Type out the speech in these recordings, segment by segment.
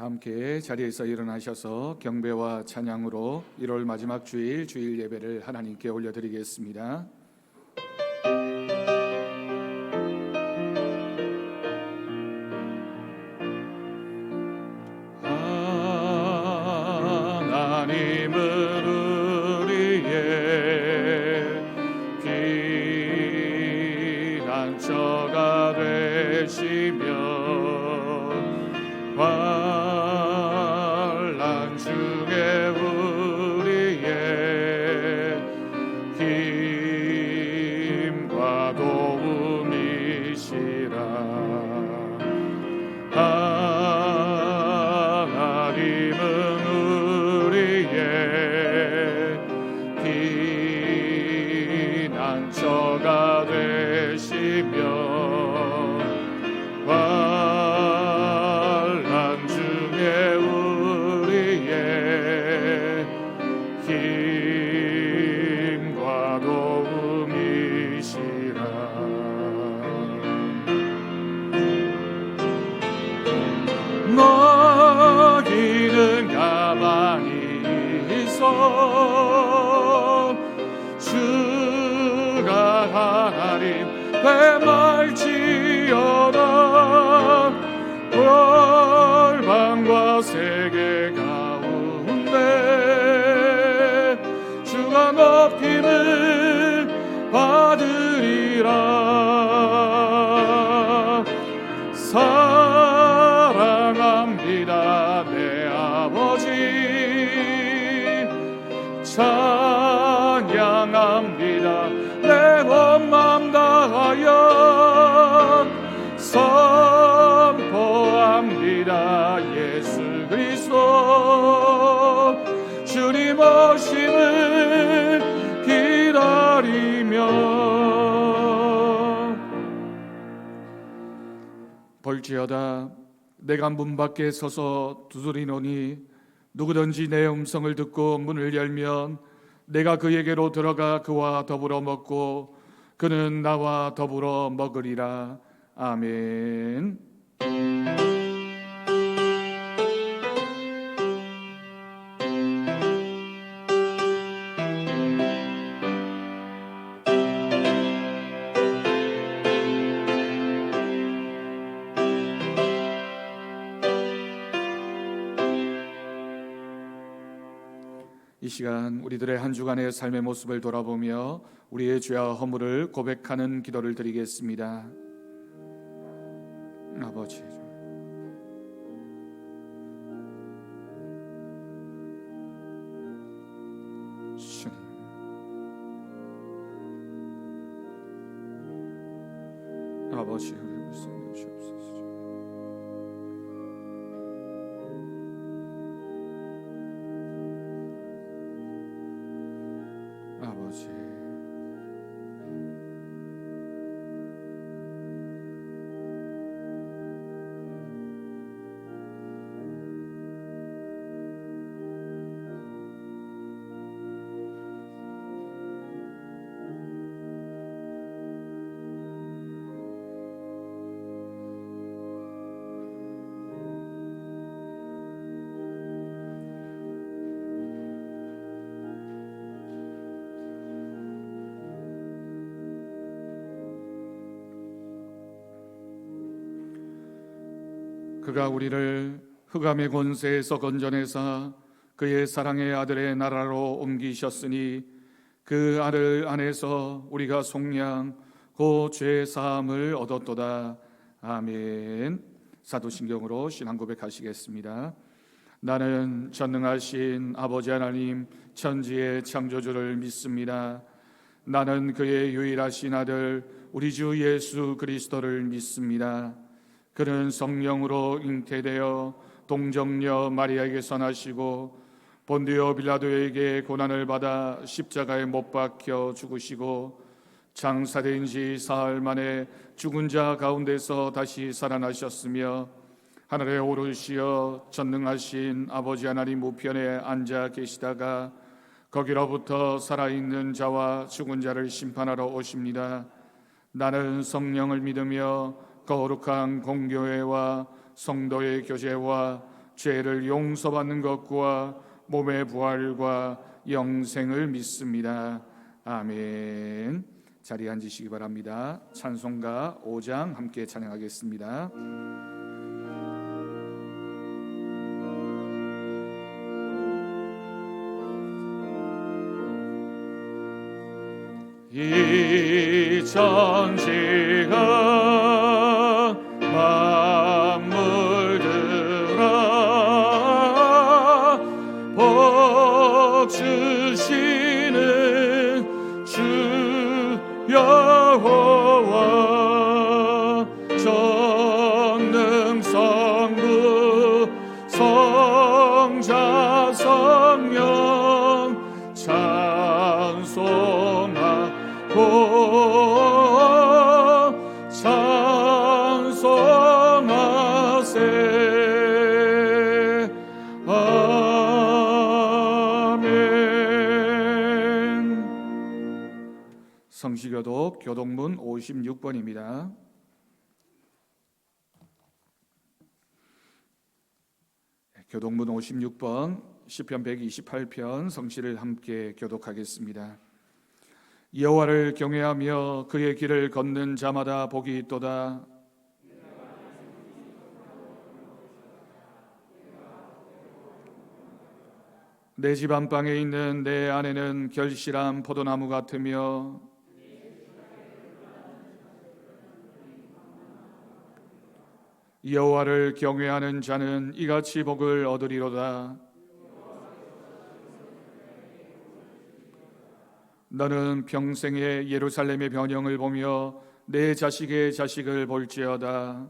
다 함께 자리에서 일어나셔서 경배와 찬양으로 1월 마지막 주일 예배를 하나님께 올려드리겠습니다. 하나님은 우리의 피난처가 되시며 환난 중에 우리의 힘과 도움이시라. 하나님은 우리의 피난처가 되시며 힘과 도움이시라. 너희는 가만히 있어 주가 하나님 되말지어다. 열방과 세계 가운데 주가 높임을 받으리라. 사랑합니다 내 아버지, 찬양합니다 내 온 맘 다하여 선포합니다 예수 그리스도. 주님 오심을 기다리며 볼지어다 내가 문 밖에 서서 두드리노니 누구든지 내 음성을 듣고 문을 열면 내가 그에게로 들어가 그와 더불어 먹고 그는 나와 더불어 먹으리라. 아멘. 이 시간 우리들의 한 주간의 삶의 모습을 돌아보며 우리의 죄와 허물을 고백하는 기도를 드리겠습니다. 아버지, 주님, 아버지 우리를 불쌍히 여시옵소서. 아버지, 그가 우리를 흑암의 권세에서 건져내사 그의 사랑의 아들의 나라로 옮기셨으니 그 아들 안에서 우리가 속량 곧 죄 사함을 얻었도다. 아멘. 사도신경으로 신앙 고백하시겠습니다. 나는 전능하신 아버지 하나님 천지의 창조주를 믿습니다. 나는 그의 유일하신 아들 우리 주 예수 그리스도를 믿습니다. 그는 성령으로 잉태되어 동정녀 마리아에게서 나시고 본디오 빌라도에게 고난을 받아 십자가에 못 박혀 죽으시고 장사된 지 사흘 만에 죽은 자 가운데서 다시 살아나셨으며 하늘에 오르시어 전능하신 아버지 하나님 우편에 앉아 계시다가 거기로부터 살아있는 자와 죽은 자를 심판하러 오십니다. 나는 성령을 믿으며 거룩한 공교회와 성도의 교제와 죄를 용서받는 것과 몸의 부활과 영생을 믿습니다. 아멘. 자리에 앉으시기 바랍니다. 찬송가 5장 함께 찬양하겠습니다. 이 천지가 만물들아 복 주시는 주 여호와 전능 성부 성자 성령 찬송하세. 아멘. 성시교독 교독문 56번입니다. 교독문 56번 시편 128편 성시를 함께 교독하겠습니다. 여호와를 경외하며 그의 길을 걷는 자마다 복이 있도다. 내 집 안방에 있는 내 아내는 결실한 포도나무 같으며 여호와를 경외하는 자는 이같이 복을 얻으리로다. 너는 평생에 예루살렘의 변형을 보며 내 자식의 자식을 볼지어다.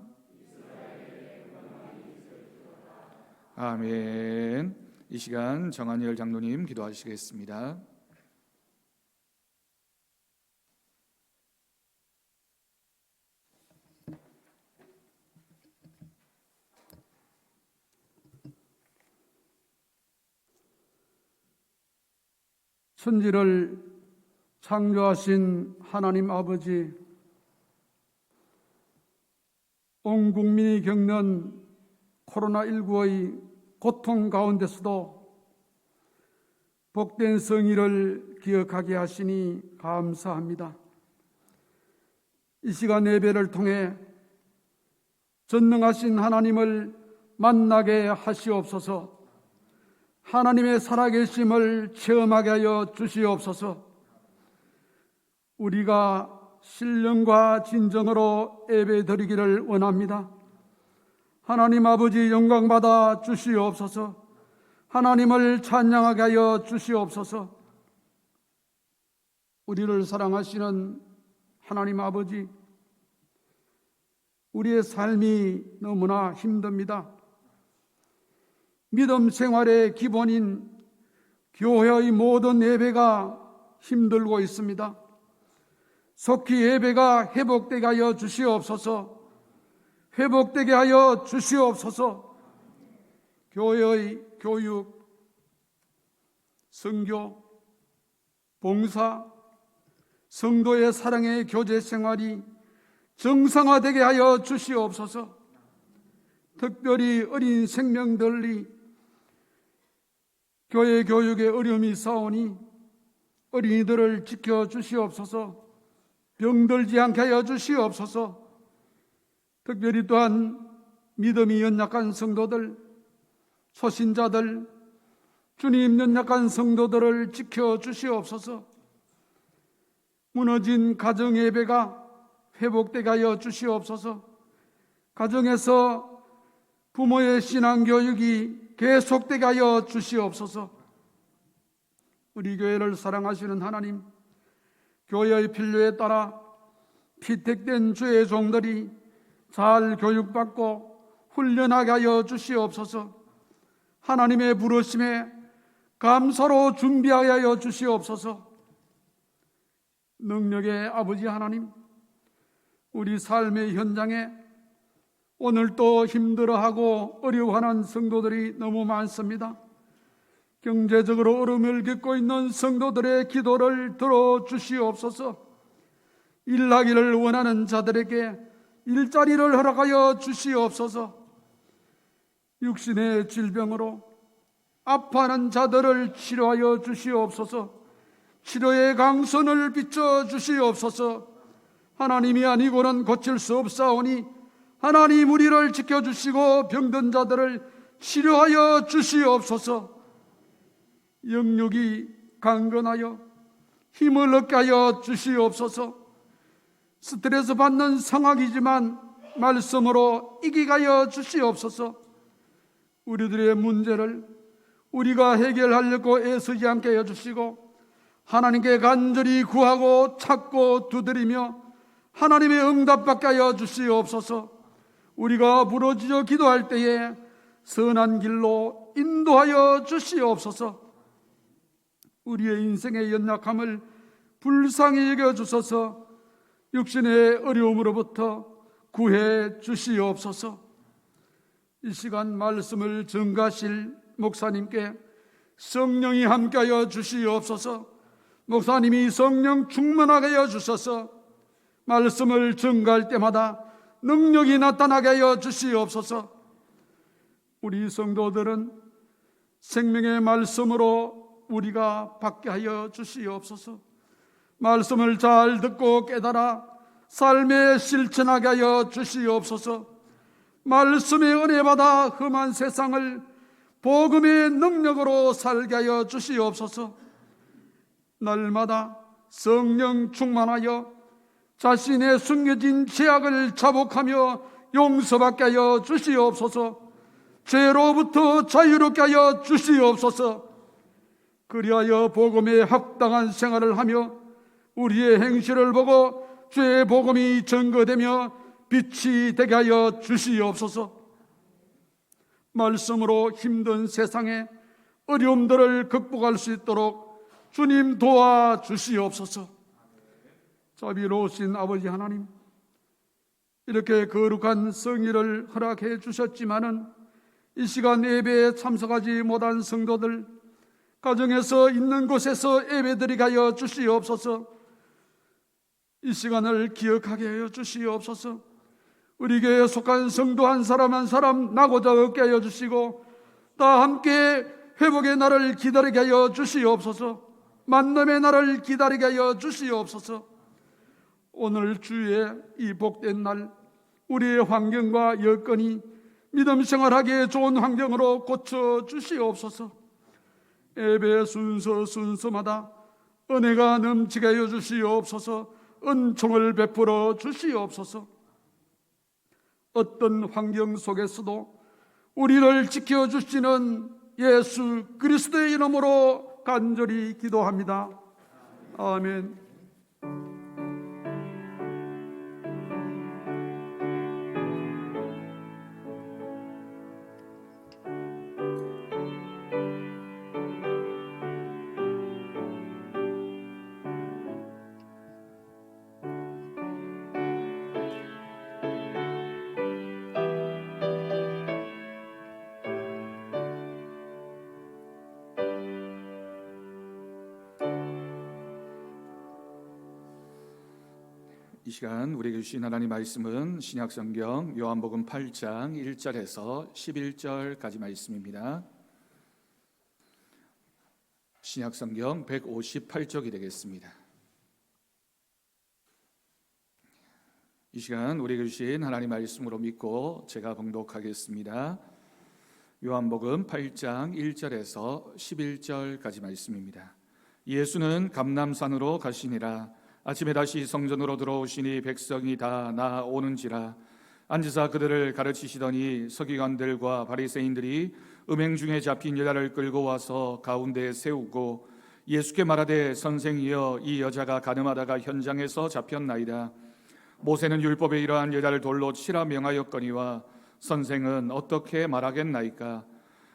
아멘. 이 시간 정한열 장로님 기도하시겠습니다. 천지를 창조하신 하나님 아버지, 온 국민이 겪는 코로나19의 고통 가운데서도 복된 성의를 기억하게 하시니 감사합니다. 이 시간 예배를 통해 전능하신 하나님을 만나게 하시옵소서. 하나님의 살아계심을 체험하게 하여 주시옵소서. 우리가 신령과 진정으로 예배드리기를 원합니다. 하나님 아버지 영광 받아 주시옵소서. 하나님을 찬양하게 하여 주시옵소서. 우리를 사랑하시는 하나님 아버지, 우리의 삶이 너무나 힘듭니다. 믿음 생활의 기본인 교회의 모든 예배가 힘들고 있습니다. 속히 예배가 회복되게 하여 주시옵소서. 회복되게 하여 주시옵소서. 교회의 교육, 선교, 봉사, 성도의 사랑의 교제 생활이 정상화되게 하여 주시옵소서. 특별히 어린 생명들이 교회 교육에 어려움이 있사오니 어린이들을 지켜주시옵소서. 병들지 않게 하여 주시옵소서. 특별히 또한 믿음이 연약한 성도들, 소신자들, 주님 연약한 성도들을 지켜주시옵소서. 무너진 가정 예배가 회복되게 하여 주시옵소서. 가정에서 부모의 신앙교육이 계속되게 하여 주시옵소서. 우리 교회를 사랑하시는 하나님, 교회의 필요에 따라 피택된 주의 종들이 잘 교육받고 훈련하게 하여 주시옵소서. 하나님의 부르심에 감사로 준비하게 하여 주시옵소서. 능력의 아버지 하나님, 우리 삶의 현장에 오늘 또 힘들어하고 어려워하는 성도들이 너무 많습니다. 경제적으로 어려움을 겪고 있는 성도들의 기도를 들어주시옵소서. 일하기를 원하는 자들에게 일자리를 허락하여 주시옵소서. 육신의 질병으로 아파하는 자들을 치료하여 주시옵소서. 치료의 강선을 비춰 주시옵소서. 하나님이 아니고는 고칠 수 없사오니 하나님 우리를 지켜주시고 병든 자들을 치료하여 주시옵소서. 영육이 강건하여 힘을 얻게 하여 주시옵소서. 스트레스 받는 상황이지만 말씀으로 이기게 하여 주시옵소서. 우리들의 문제를 우리가 해결하려고 애쓰지 않게 하여 주시고 하나님께 간절히 구하고 찾고 두드리며 하나님의 응답받게 하여 주시옵소서. 우리가 부르짖어 기도할 때에 선한 길로 인도하여 주시옵소서. 우리의 인생의 연약함을 불쌍히 여겨주소서. 육신의 어려움으로부터 구해 주시옵소서. 이 시간 말씀을 전가하실 목사님께 성령이 함께하여 주시옵소서. 목사님이 성령 충만하게 하여 주셔서 말씀을 전가할 때마다 능력이 나타나게 하여 주시옵소서. 우리 성도들은 생명의 말씀으로 우리가 받게 하여 주시옵소서. 말씀을 잘 듣고 깨달아 삶에 실천하게 하여 주시옵소서. 말씀의 은혜 받아 험한 세상을 복음의 능력으로 살게 하여 주시옵소서. 날마다 성령 충만하여 자신의 숨겨진 죄악을 자복하며 용서받게 하여 주시옵소서. 죄로부터 자유롭게 하여 주시옵소서. 그리하여 복음에 합당한 생활을 하며 우리의 행실을 보고 주의 복음이 증거되며 빛이 되게 하여 주시옵소서. 말씀으로 힘든 세상에 어려움들을 극복할 수 있도록 주님 도와주시옵소서. 자비로우신 아버지 하나님, 이렇게 거룩한 성의를 허락해 주셨지만은 이 시간 예배에 참석하지 못한 성도들, 가정에서 있는 곳에서 예배드리게 하여 주시옵소서. 이 시간을 기억하게 하여 주시옵소서. 우리 교회에 속한 성도 한 사람 한 사람 나고자 얻게 하여 주시고 다 함께 회복의 날을 기다리게 하여 주시옵소서. 만남의 날을 기다리게 하여 주시옵소서. 오늘 주의 이 복된 날, 우리의 환경과 여건이 믿음 생활하기에 좋은 환경으로 고쳐 주시옵소서. 예배 순서마다 은혜가 넘치게 하여 주시옵소서. 은총을 베풀어 주시옵소서. 어떤 환경 속에서도 우리를 지켜주시는 예수 그리스도의 이름으로 간절히 기도합니다. 아멘. 이 시간 우리에게 주신 하나님 말씀은 신약성경 요한복음 8장 1절에서 11절까지 말씀입니다. 신약성경 158쪽이 되겠습니다. 이 시간 우리에게 주신 하나님 말씀으로 믿고 제가 봉독하겠습니다. 요한복음 8장 1절에서 11절까지 말씀입니다. 예수는 감람산으로 가시니라. 아침에 다시 성전으로 들어오시니 백성이 다 나오는지라. 앉으사 그들을 가르치시더니 서기관들과 바리새인들이 음행 중에 잡힌 여자를 끌고 와서 가운데에 세우고 예수께 말하되 선생이여 이 여자가 가늠하다가 현장에서 잡혔나이다. 모세는 율법에 이러한 여자를 돌로 치라 명하였거니와 선생은 어떻게 말하겠나이까.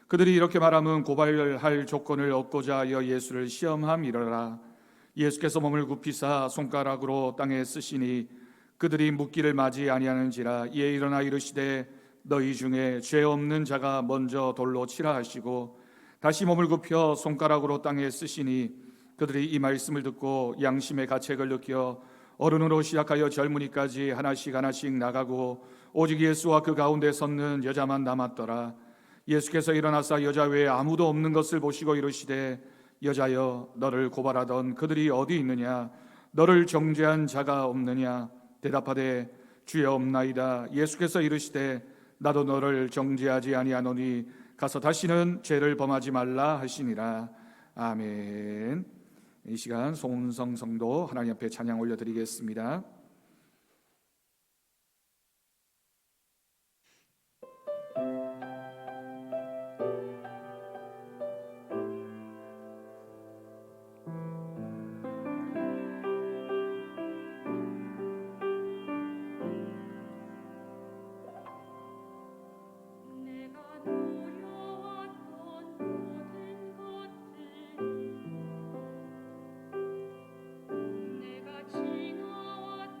그들이 이렇게 말하면 고발할 조건을 얻고자 하여 예수를 시험함이러라. 예수께서 몸을 굽히사 손가락으로 땅에 쓰시니 그들이 묻기를 맞이 아니하는지라. 이에 일어나 이르시되 너희 중에 죄 없는 자가 먼저 돌로 치라 하시고 다시 몸을 굽혀 손가락으로 땅에 쓰시니 그들이 이 말씀을 듣고 양심의 가책을 느껴 어른으로 시작하여 젊은이까지 하나씩 나가고 오직 예수와 그 가운데 섰는 여자만 남았더라. 예수께서 일어나사 여자 외에 아무도 없는 것을 보시고 이르시되 여자여 너를 고발하던 그들이 어디 있느냐 너를 정죄한 자가 없느냐 대답하되 주여 없나이다. 예수께서 이르시되 나도 너를 정죄하지 아니하노니 가서 다시는 죄를 범하지 말라 하시니라. 아멘. 이 시간 송은성 성도 하나님 앞에 찬양 올려드리겠습니다. 내가 노려왔던 모든 것들이 내가 지나왔던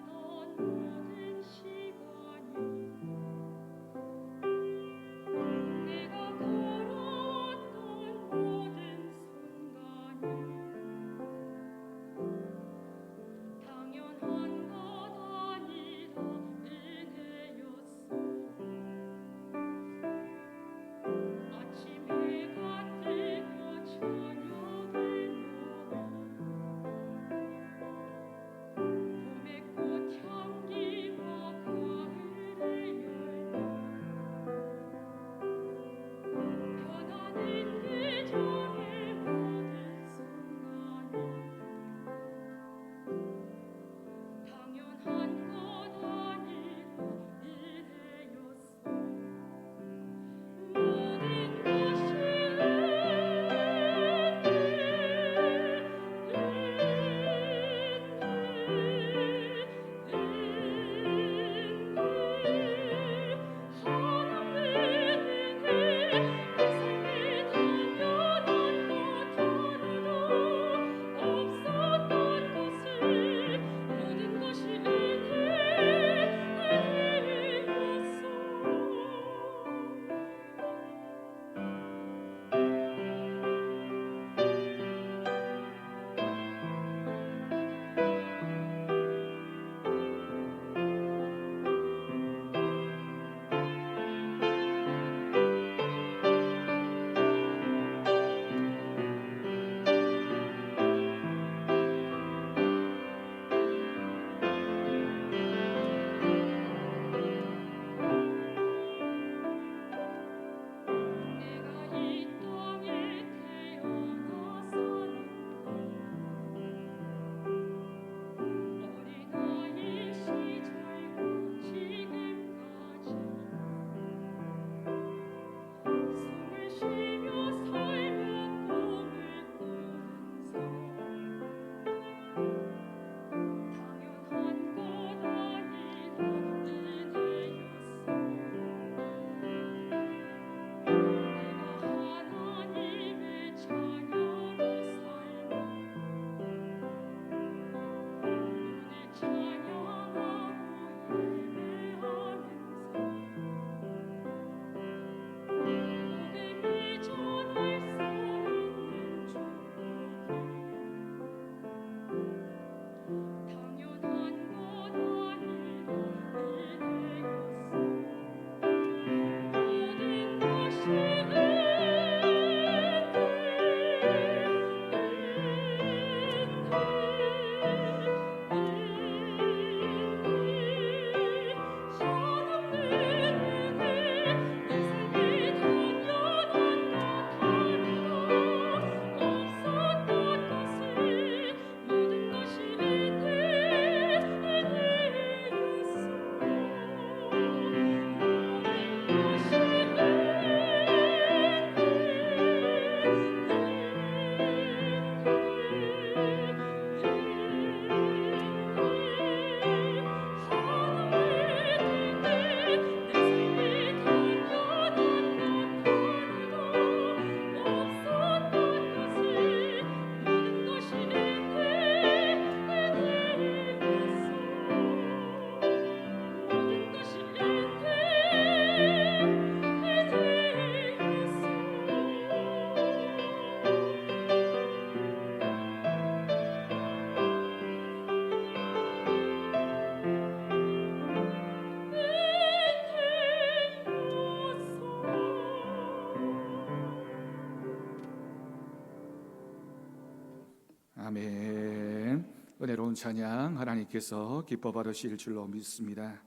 은혜로운 찬양 하나님께서 기뻐 받으실 줄로 믿습니다.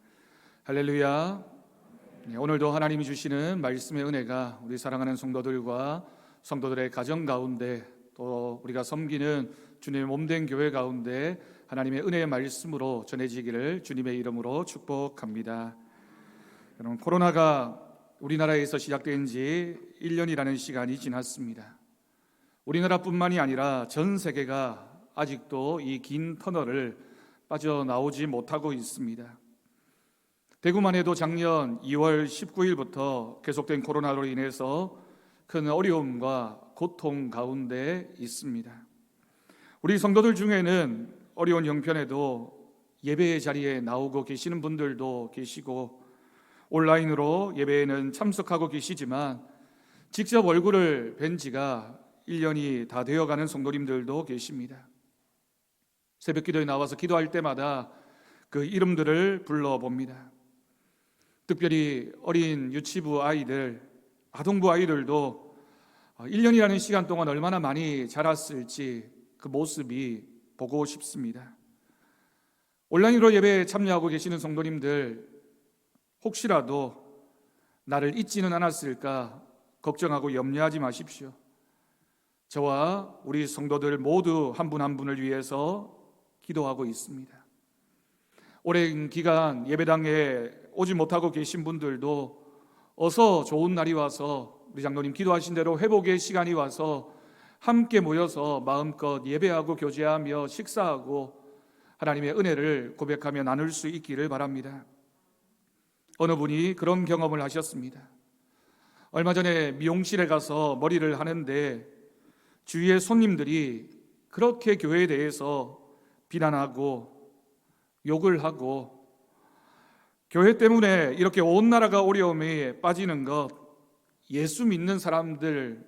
할렐루야. 오늘도 하나님이 주시는 말씀의 은혜가 우리 사랑하는 성도들과 성도들의 가정 가운데 또 우리가 섬기는 주님의 몸된 교회 가운데 하나님의 은혜의 말씀으로 전해지기를 주님의 이름으로 축복합니다. 여러분, 코로나가 우리나라에서 시작된 지 1년이라는 시간이 지났습니다. 우리나라뿐만이 아니라 전 세계가 아직도 이 긴 터널을 빠져나오지 못하고 있습니다. 대구만 해도 작년 2월 19일부터 계속된 코로나로 인해서 큰 어려움과 고통 가운데 있습니다. 우리 성도들 중에는 어려운 형편에도 예배의 자리에 나오고 계시는 분들도 계시고 온라인으로 예배에는 참석하고 계시지만 직접 얼굴을 뵌 지가 1년이 다 되어가는 성도님들도 계십니다. 새벽 기도에 나와서 기도할 때마다 그 이름들을 불러봅니다. 특별히 어린 유치부 아이들, 아동부 아이들도 1년이라는 시간 동안 얼마나 많이 자랐을지 그 모습이 보고 싶습니다. 온라인으로 예배에 참여하고 계시는 성도님들, 혹시라도 나를 잊지는 않았을까 걱정하고 염려하지 마십시오. 저와 우리 성도들 모두 한 분 한 분을 위해서 기도하고 있습니다. 오랜 기간 예배당에 오지 못하고 계신 분들도 어서 좋은 날이 와서 우리 장로님 기도하신 대로 회복의 시간이 와서 함께 모여서 마음껏 예배하고 교제하며 식사하고 하나님의 은혜를 고백하며 나눌 수 있기를 바랍니다. 어느 분이 그런 경험을 하셨습니다. 얼마 전에 미용실에 가서 머리를 하는데 주위의 손님들이 그렇게 교회에 대해서 비난하고 욕을 하고 교회 때문에 이렇게 온 나라가 어려움에 빠지는 것 예수 믿는 사람들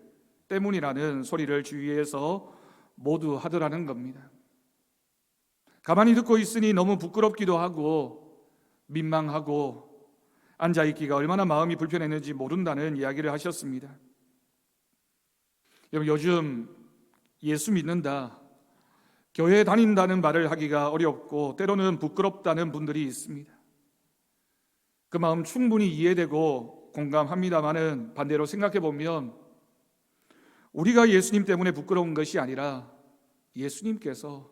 때문이라는 소리를 주위에서 모두 하더라는 겁니다. 가만히 듣고 있으니 너무 부끄럽기도 하고 민망하고 앉아있기가 얼마나 마음이 불편했는지 모른다는 이야기를 하셨습니다. 요즘 예수 믿는다, 교회 다닌다는 말을 하기가 어렵고 때로는 부끄럽다는 분들이 있습니다. 그 마음 충분히 이해되고 공감합니다마는 반대로 생각해 보면 우리가 예수님 때문에 부끄러운 것이 아니라 예수님께서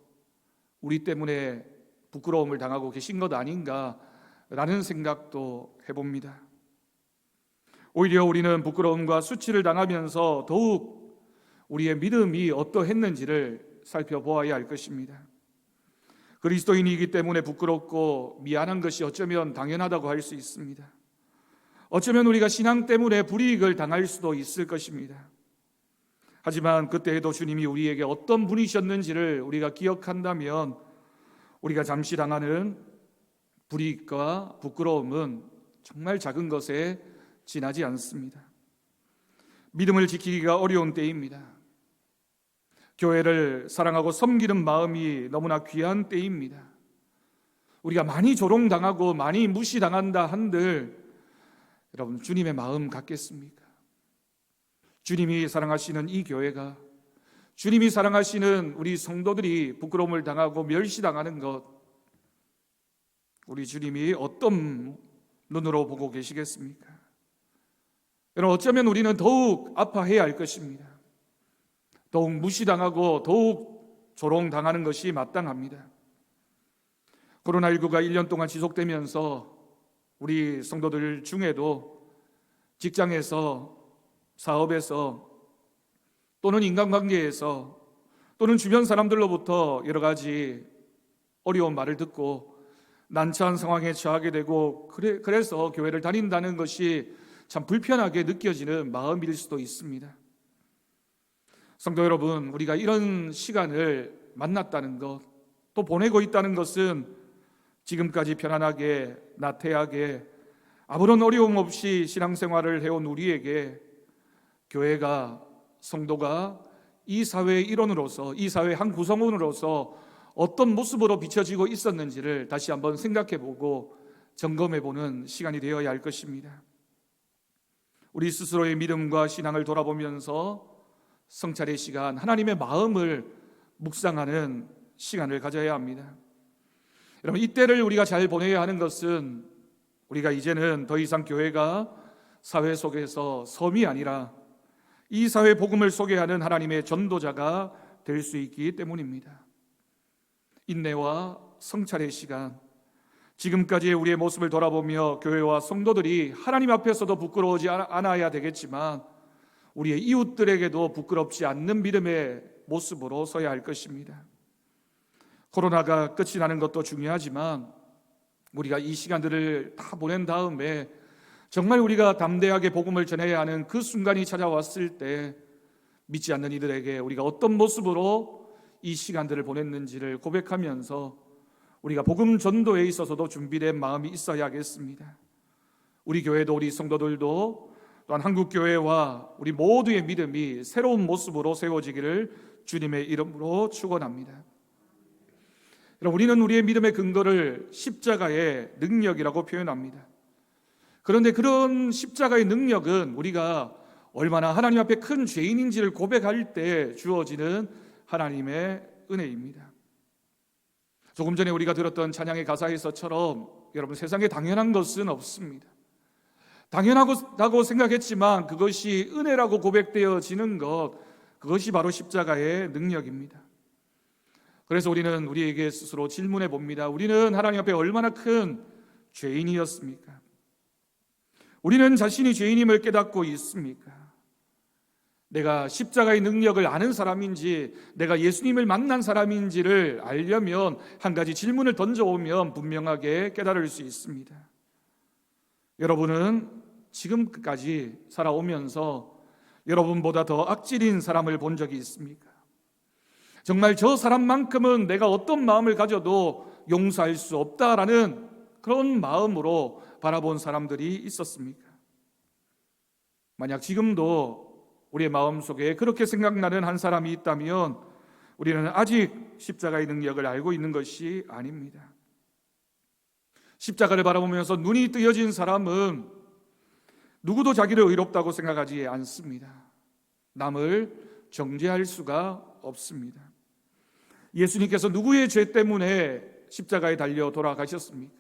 우리 때문에 부끄러움을 당하고 계신 것 아닌가라는 생각도 해봅니다. 오히려 우리는 부끄러움과 수치를 당하면서 더욱 우리의 믿음이 어떠했는지를 살펴보아야 할 것입니다. 그리스도인이기 때문에 부끄럽고 미안한 것이 어쩌면 당연하다고 할 수 있습니다. 어쩌면 우리가 신앙 때문에 불이익을 당할 수도 있을 것입니다. 하지만 그때에도 주님이 우리에게 어떤 분이셨는지를 우리가 기억한다면 우리가 잠시 당하는 불이익과 부끄러움은 정말 작은 것에 지나지 않습니다. 믿음을 지키기가 어려운 때입니다. 교회를 사랑하고 섬기는 마음이 너무나 귀한 때입니다. 우리가 많이 조롱당하고 많이 무시당한다 한들 여러분, 주님의 마음 같겠습니까? 주님이 사랑하시는 이 교회가, 주님이 사랑하시는 우리 성도들이 부끄러움을 당하고 멸시당하는 것, 우리 주님이 어떤 눈으로 보고 계시겠습니까? 여러분, 어쩌면 우리는 더욱 아파해야 할 것입니다. 더욱 무시당하고 더욱 조롱당하는 것이 마땅합니다. 코로나19가 1년 동안 지속되면서 우리 성도들 중에도 직장에서, 사업에서, 또는 인간관계에서, 또는 주변 사람들로부터 여러 가지 어려운 말을 듣고 난처한 상황에 처하게 되고 그래서 교회를 다닌다는 것이 참 불편하게 느껴지는 마음일 수도 있습니다. 성도 여러분, 우리가 이런 시간을 만났다는 것, 또 보내고 있다는 것은 지금까지 편안하게 나태하게 아무런 어려움 없이 신앙생활을 해온 우리에게 교회가, 성도가 이 사회의 일원으로서, 이 사회의 한 구성원으로서 어떤 모습으로 비춰지고 있었는지를 다시 한번 생각해보고 점검해보는 시간이 되어야 할 것입니다. 우리 스스로의 믿음과 신앙을 돌아보면서 성찰의 시간, 하나님의 마음을 묵상하는 시간을 가져야 합니다. 여러분, 이때를 우리가 잘 보내야 하는 것은 우리가 이제는 더 이상 교회가 사회 속에서 섬이 아니라 이 사회 복음을 소개하는 하나님의 전도자가 될 수 있기 때문입니다. 인내와 성찰의 시간, 지금까지의 우리의 모습을 돌아보며 교회와 성도들이 하나님 앞에서도 부끄러워지 않아야 되겠지만 우리의 이웃들에게도 부끄럽지 않는 믿음의 모습으로 서야 할 것입니다. 코로나가 끝이 나는 것도 중요하지만 우리가 이 시간들을 다 보낸 다음에 정말 우리가 담대하게 복음을 전해야 하는 그 순간이 찾아왔을 때 믿지 않는 이들에게 우리가 어떤 모습으로 이 시간들을 보냈는지를 고백하면서 우리가 복음 전도에 있어서도 준비된 마음이 있어야겠습니다. 우리 교회도 우리 성도들도 또한 한국교회와 우리 모두의 믿음이 새로운 모습으로 세워지기를 주님의 이름으로 축원합니다. 우리는 우리의 믿음의 근거를 십자가의 능력이라고 표현합니다. 그런데 그런 십자가의 능력은 우리가 얼마나 하나님 앞에 큰 죄인인지를 고백할 때 주어지는 하나님의 은혜입니다. 조금 전에 우리가 들었던 찬양의 가사에서처럼 여러분, 세상에 당연한 것은 없습니다. 당연하다고 생각했지만 그것이 은혜라고 고백되어지는 것, 그것이 바로 십자가의 능력입니다. 그래서 우리는 우리에게 스스로 질문해 봅니다. 우리는 하나님 앞에 얼마나 큰 죄인이었습니까? 우리는 자신이 죄인임을 깨닫고 있습니까? 내가 십자가의 능력을 아는 사람인지 내가 예수님을 만난 사람인지를 알려면 한 가지 질문을 던져오면 분명하게 깨달을 수 있습니다. 여러분은 지금까지 살아오면서 여러분보다 더 악질인 사람을 본 적이 있습니까? 정말 저 사람만큼은 내가 어떤 마음을 가져도 용서할 수 없다라는 그런 마음으로 바라본 사람들이 있었습니까? 만약 지금도 우리의 마음속에 그렇게 생각나는 한 사람이 있다면 우리는 아직 십자가의 능력을 알고 있는 것이 아닙니다. 십자가를 바라보면서 눈이 뜨여진 사람은 누구도 자기를 의롭다고 생각하지 않습니다. 남을 정죄할 수가 없습니다. 예수님께서 누구의 죄 때문에 십자가에 달려 돌아가셨습니까?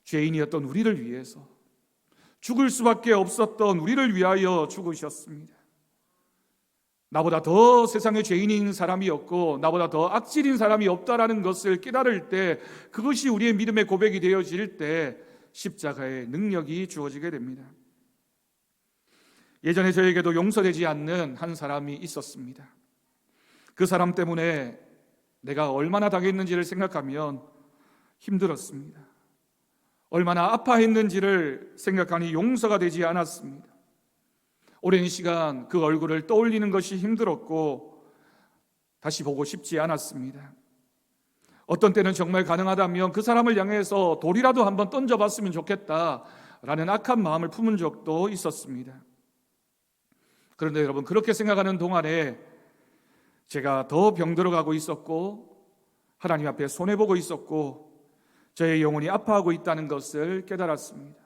죄인이었던 우리를 위해서, 죽을 수밖에 없었던 우리를 위하여 죽으셨습니다. 나보다 더 세상에 죄인인 사람이 없고 나보다 더 악질인 사람이 없다라는 것을 깨달을 때, 그것이 우리의 믿음의 고백이 되어질 때 십자가의 능력이 주어지게 됩니다. 예전에 저에게도 용서되지 않는 한 사람이 있었습니다. 그 사람 때문에 내가 얼마나 당했는지를 생각하면 힘들었습니다. 얼마나 아파했는지를 생각하니 용서가 되지 않았습니다. 오랜 시간 그 얼굴을 떠올리는 것이 힘들었고 다시 보고 싶지 않았습니다. 어떤 때는 정말 가능하다면 그 사람을 향해서 돌이라도 한번 던져봤으면 좋겠다라는 악한 마음을 품은 적도 있었습니다. 그런데 여러분, 그렇게 생각하는 동안에 제가 더 병들어가고 있었고 하나님 앞에 손해보고 있었고 저의 영혼이 아파하고 있다는 것을 깨달았습니다.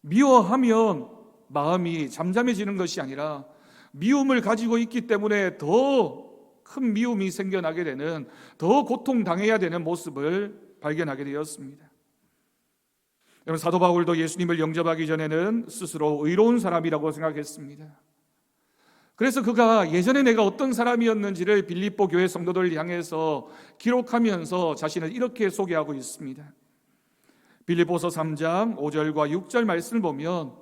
미워하면 마음이 잠잠해지는 것이 아니라 미움을 가지고 있기 때문에 더 큰 미움이 생겨나게 되는, 더 고통당해야 되는 모습을 발견하게 되었습니다. 여러분, 사도 바울도 예수님을 영접하기 전에는 스스로 의로운 사람이라고 생각했습니다. 그래서 그가 예전에 내가 어떤 사람이었는지를 빌립보 교회 성도들 향해서 기록하면서 자신을 이렇게 소개하고 있습니다. 빌립보서 3장 5절과 6절 말씀을 보면,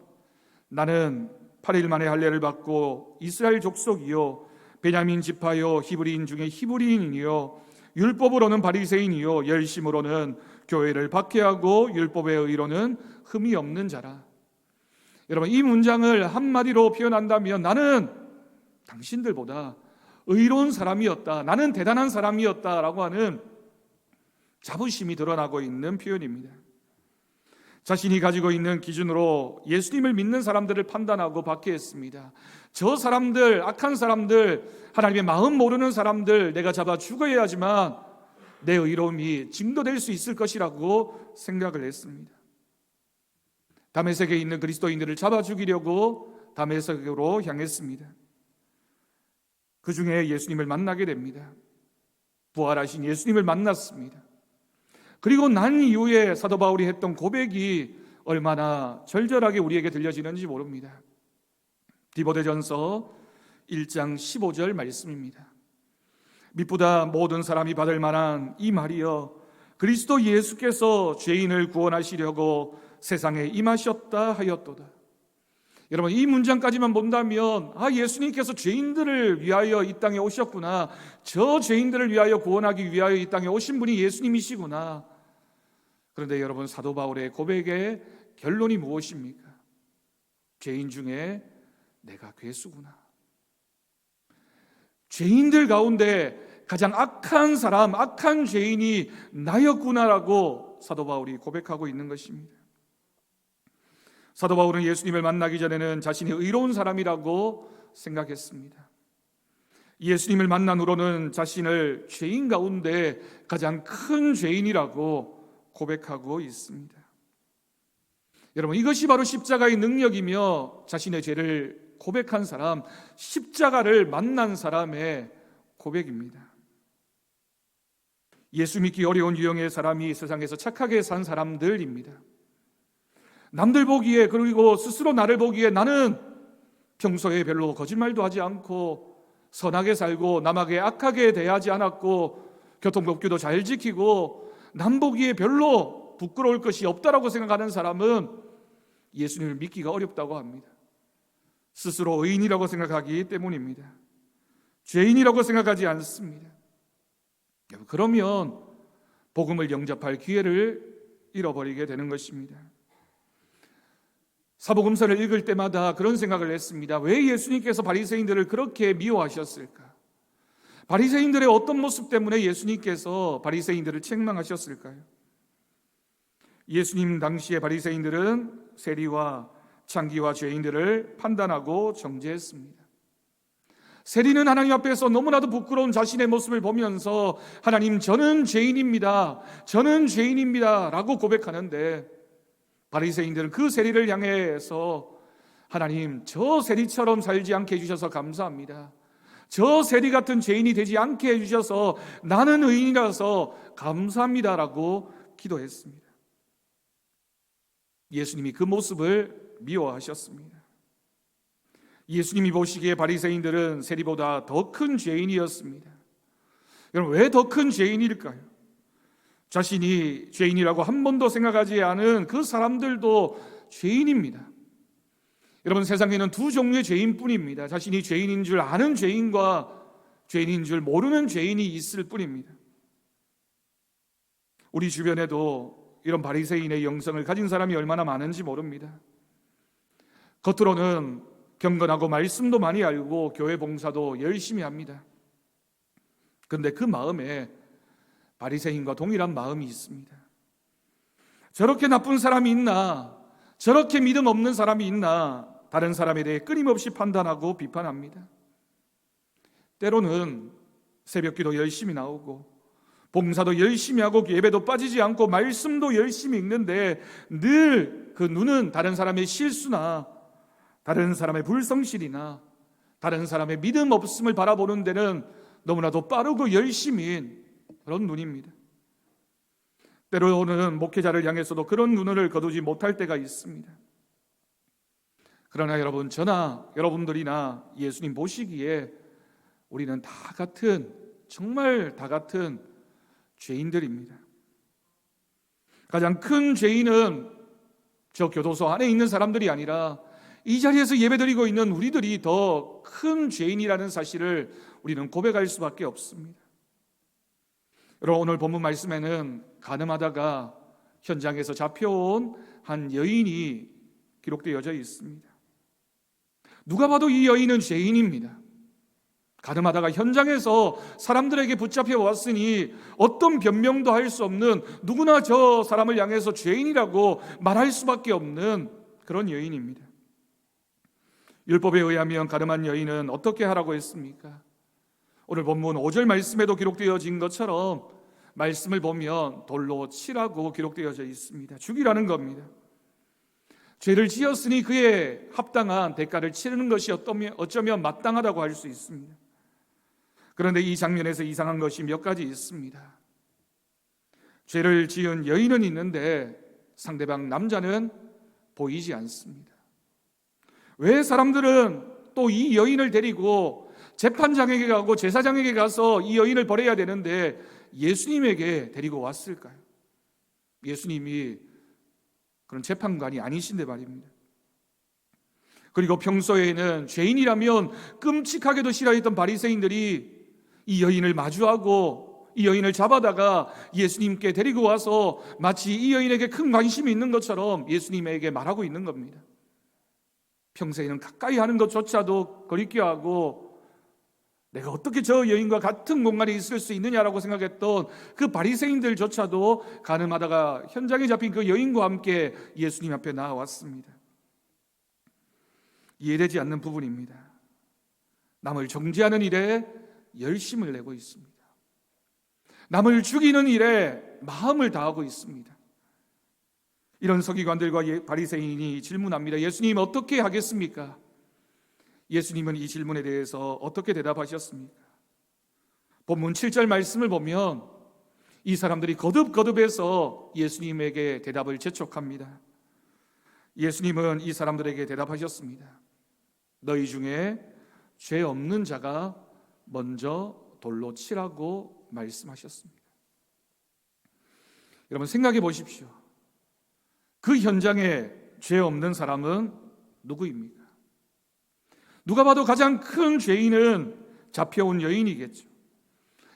나는 8일 만에 할례를 받고 이스라엘 족속이요 베냐민 지파요 히브리인 중에 히브리인이요 율법으로는 바리새인이요 열심으로는 교회를 박해하고 율법의 의로는 흠이 없는 자라. 여러분, 이 문장을 한마디로 표현한다면 나는 당신들보다 의로운 사람이었다, 나는 대단한 사람이었다라고 하는 자부심이 드러나고 있는 표현입니다. 자신이 가지고 있는 기준으로 예수님을 믿는 사람들을 판단하고 박해했습니다. 저 사람들, 악한 사람들, 하나님의 마음 모르는 사람들 내가 잡아 죽어야지만 내 의로움이 증거될 수 있을 것이라고 생각을 했습니다. 다메섹에 있는 그리스도인들을 잡아 죽이려고 다메섹으로 향했습니다. 그 중에 예수님을 만나게 됩니다. 부활하신 예수님을 만났습니다. 그리고 난 이후에 사도 바울이 했던 고백이 얼마나 절절하게 우리에게 들려지는지 모릅니다. 디모데전서 1장 15절 말씀입니다. 밑보다 모든 사람이 받을 만한 이 말이여, 그리스도 예수께서 죄인을 구원하시려고 세상에 임하셨다 하였도다. 여러분, 이 문장까지만 본다면 예수님께서 죄인들을 위하여 이 땅에 오셨구나, 저 죄인들을 위하여 구원하기 위하여 이 땅에 오신 분이 예수님이시구나. 그런데 여러분, 사도 바울의 고백의 결론이 무엇입니까? 죄인 중에 내가 괴수구나. 죄인들 가운데 가장 악한 사람, 악한 죄인이 나였구나라고 사도 바울이 고백하고 있는 것입니다. 사도 바울은 예수님을 만나기 전에는 자신이 의로운 사람이라고 생각했습니다. 예수님을 만난 후로는 자신을 죄인 가운데 가장 큰 죄인이라고 고백하고 있습니다. 여러분, 이것이 바로 십자가의 능력이며 자신의 죄를 고백한 사람, 십자가를 만난 사람의 고백입니다. 예수 믿기 어려운 유형의 사람이 세상에서 착하게 산 사람들입니다. 남들 보기에, 그리고 스스로 나를 보기에 나는 평소에 별로 거짓말도 하지 않고 선하게 살고 남에게 악하게 대하지 않았고 교통법규도 잘 지키고 남 보기에 별로 부끄러울 것이 없다라고 생각하는 사람은 예수님을 믿기가 어렵다고 합니다. 스스로 의인이라고 생각하기 때문입니다. 죄인이라고 생각하지 않습니다. 그러면 복음을 영접할 기회를 잃어버리게 되는 것입니다. 사복음서를 읽을 때마다 그런 생각을 했습니다. 왜 예수님께서 바리새인들을 그렇게 미워하셨을까? 바리새인들의 어떤 모습 때문에 예수님께서 바리새인들을 책망하셨을까요? 예수님 당시의 바리새인들은 세리와 창기와 죄인들을 판단하고 정죄했습니다. 세리는 하나님 앞에서 너무나도 부끄러운 자신의 모습을 보면서 하나님, 저는 죄인입니다, 저는 죄인입니다 라고 고백하는데, 바리새인들은 그 세리를 향해서 하나님, 저 세리처럼 살지 않게 해주셔서 감사합니다, 저 세리 같은 죄인이 되지 않게 해주셔서 나는 의인이라서 감사합니다 라고 기도했습니다. 예수님이 그 모습을 미워하셨습니다. 예수님이 보시기에 바리새인들은 세리보다 더 큰 죄인이었습니다. 여러분, 왜 더 큰 죄인일까요? 자신이 죄인이라고 한 번도 생각하지 않은 그 사람들도 죄인입니다. 여러분, 세상에는 두 종류의 죄인뿐입니다. 자신이 죄인인 줄 아는 죄인과 죄인인 줄 모르는 죄인이 있을 뿐입니다. 우리 주변에도 이런 바리새인의 영성을 가진 사람이 얼마나 많은지 모릅니다. 겉으로는 경건하고 말씀도 많이 알고 교회 봉사도 열심히 합니다. 그런데 그 마음에 바리새인과 동일한 마음이 있습니다. 저렇게 나쁜 사람이 있나, 저렇게 믿음 없는 사람이 있나, 다른 사람에 대해 끊임없이 판단하고 비판합니다. 때로는 새벽기도 열심히 나오고 봉사도 열심히 하고 예배도 빠지지 않고 말씀도 열심히 읽는데 늘 그 눈은 다른 사람의 실수나 다른 사람의 불성실이나 다른 사람의 믿음 없음을 바라보는 데는 너무나도 빠르고 열심인 그런 눈입니다. 때로는 목회자를 향해서도 그런 눈을 거두지 못할 때가 있습니다. 그러나 여러분, 저나 여러분들이나 예수님 보시기에 우리는 다 같은, 정말 다 같은 죄인들입니다. 가장 큰 죄인은 저 교도소 안에 있는 사람들이 아니라 이 자리에서 예배드리고 있는 우리들이 더 큰 죄인이라는 사실을 우리는 고백할 수밖에 없습니다. 여러분, 오늘 본문 말씀에는 가늠하다가 현장에서 잡혀온 한 여인이 기록되어져 있습니다. 누가 봐도 이 여인은 죄인입니다. 가늠하다가 현장에서 사람들에게 붙잡혀 왔으니 어떤 변명도 할 수 없는, 누구나 저 사람을 향해서 죄인이라고 말할 수밖에 없는 그런 여인입니다. 율법에 의하면 가늠한 여인은 어떻게 하라고 했습니까? 오늘 본문 5절 말씀에도 기록되어진 것처럼 말씀을 보면 돌로 치라고 기록되어져 있습니다. 죽이라는 겁니다. 죄를 지었으니 그에 합당한 대가를 치르는 것이 어쩌면 마땅하다고 할 수 있습니다. 그런데 이 장면에서 이상한 것이 몇 가지 있습니다. 죄를 지은 여인은 있는데 상대방 남자는 보이지 않습니다. 왜 사람들은 또 이 여인을 데리고 재판장에게 가고 제사장에게 가서 이 여인을 벌해야 되는데 예수님에게 데리고 왔을까요? 예수님이 그런 재판관이 아니신데 말입니다. 그리고 평소에는 죄인이라면 끔찍하게도 싫어했던 바리새인들이 이 여인을 마주하고 이 여인을 잡아다가 예수님께 데리고 와서 마치 이 여인에게 큰 관심이 있는 것처럼 예수님에게 말하고 있는 겁니다. 평소에는 가까이 하는 것조차도 거리끼 하고 내가 어떻게 저 여인과 같은 공간에 있을 수 있느냐라고 생각했던 그 바리새인들조차도 가늠하다가 현장에 잡힌 그 여인과 함께 예수님 앞에 나와왔습니다. 이해되지 않는 부분입니다. 남을 정죄하는 일에 열심을 내고 있습니다. 남을 죽이는 일에 마음을 다하고 있습니다. 이런 서기관들과 바리새인이 질문합니다. 예수님 어떻게 하겠습니까? 예수님은 이 질문에 대해서 어떻게 대답하셨습니까? 본문 7절 말씀을 보면 이 사람들이 거듭거듭해서 예수님에게 대답을 재촉합니다. 예수님은 이 사람들에게 대답하셨습니다. 너희 중에 죄 없는 자가 먼저 돌로 치라고 말씀하셨습니다. 여러분 생각해 보십시오. 그 현장에 죄 없는 사람은 누구입니까? 누가 봐도 가장 큰 죄인은 잡혀온 여인이겠죠.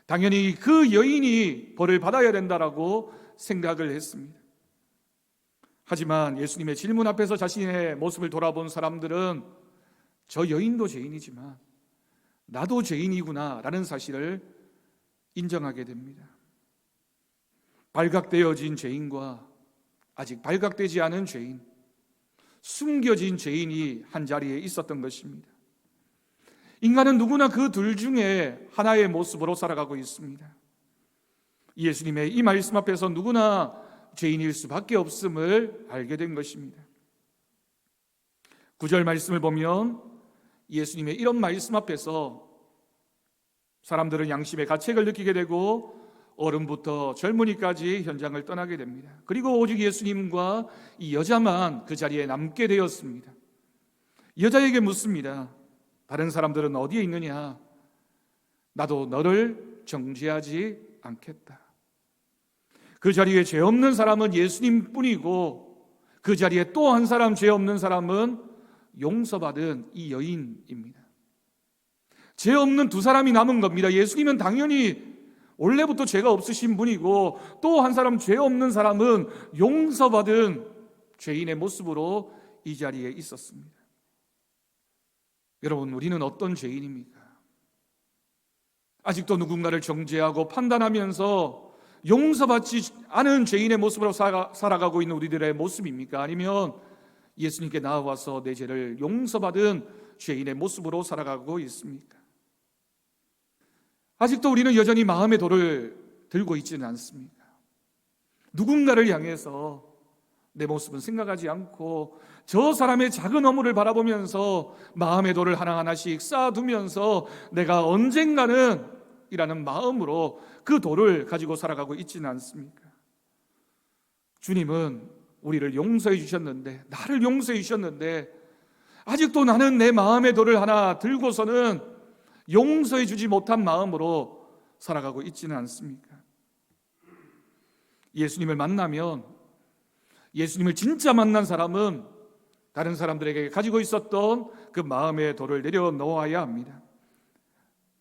당연히 그 여인이 벌을 받아야 된다라고 생각을 했습니다. 하지만 예수님의 질문 앞에서 자신의 모습을 돌아본 사람들은 저 여인도 죄인이지만 나도 죄인이구나 라는 사실을 인정하게 됩니다. 발각되어진 죄인과 아직 발각되지 않은 죄인, 숨겨진 죄인이 한 자리에 있었던 것입니다. 인간은 누구나 그 둘 중에 하나의 모습으로 살아가고 있습니다. 예수님의 이 말씀 앞에서 누구나 죄인일 수밖에 없음을 알게 된 것입니다. 9절 말씀을 보면 예수님의 이런 말씀 앞에서 사람들은 양심의 가책을 느끼게 되고 어른부터 젊은이까지 현장을 떠나게 됩니다. 그리고 오직 예수님과 이 여자만 그 자리에 남게 되었습니다. 여자에게 묻습니다. 다른 사람들은 어디에 있느냐? 나도 너를 정죄하지 않겠다. 그 자리에 죄 없는 사람은 예수님뿐이고 그 자리에 또 한 사람 죄 없는 사람은 용서받은 이 여인입니다. 죄 없는 두 사람이 남은 겁니다. 예수님은 당연히 원래부터 죄가 없으신 분이고 또 한 사람 죄 없는 사람은 용서받은 죄인의 모습으로 이 자리에 있었습니다. 여러분, 우리는 어떤 죄인입니까? 아직도 누군가를 정죄하고 판단하면서 용서받지 않은 죄인의 모습으로 살아가고 있는 우리들의 모습입니까? 아니면 예수님께 나와서 내 죄를 용서받은 죄인의 모습으로 살아가고 있습니까? 아직도 우리는 여전히 마음의 돌을 들고 있지는 않습니까? 누군가를 향해서 내 모습은 생각하지 않고 저 사람의 작은 허물을 바라보면서 마음의 돌을 하나하나씩 쌓아두면서 내가 언젠가는 이라는 마음으로 그 돌을 가지고 살아가고 있지는 않습니까? 주님은 우리를 용서해 주셨는데, 나를 용서해 주셨는데 아직도 나는 내 마음의 돌을 하나 들고서는 용서해 주지 못한 마음으로 살아가고 있지는 않습니까? 예수님을 만나면, 예수님을 진짜 만난 사람은 다른 사람들에게 가지고 있었던 그 마음의 돌을 내려놓아야 합니다.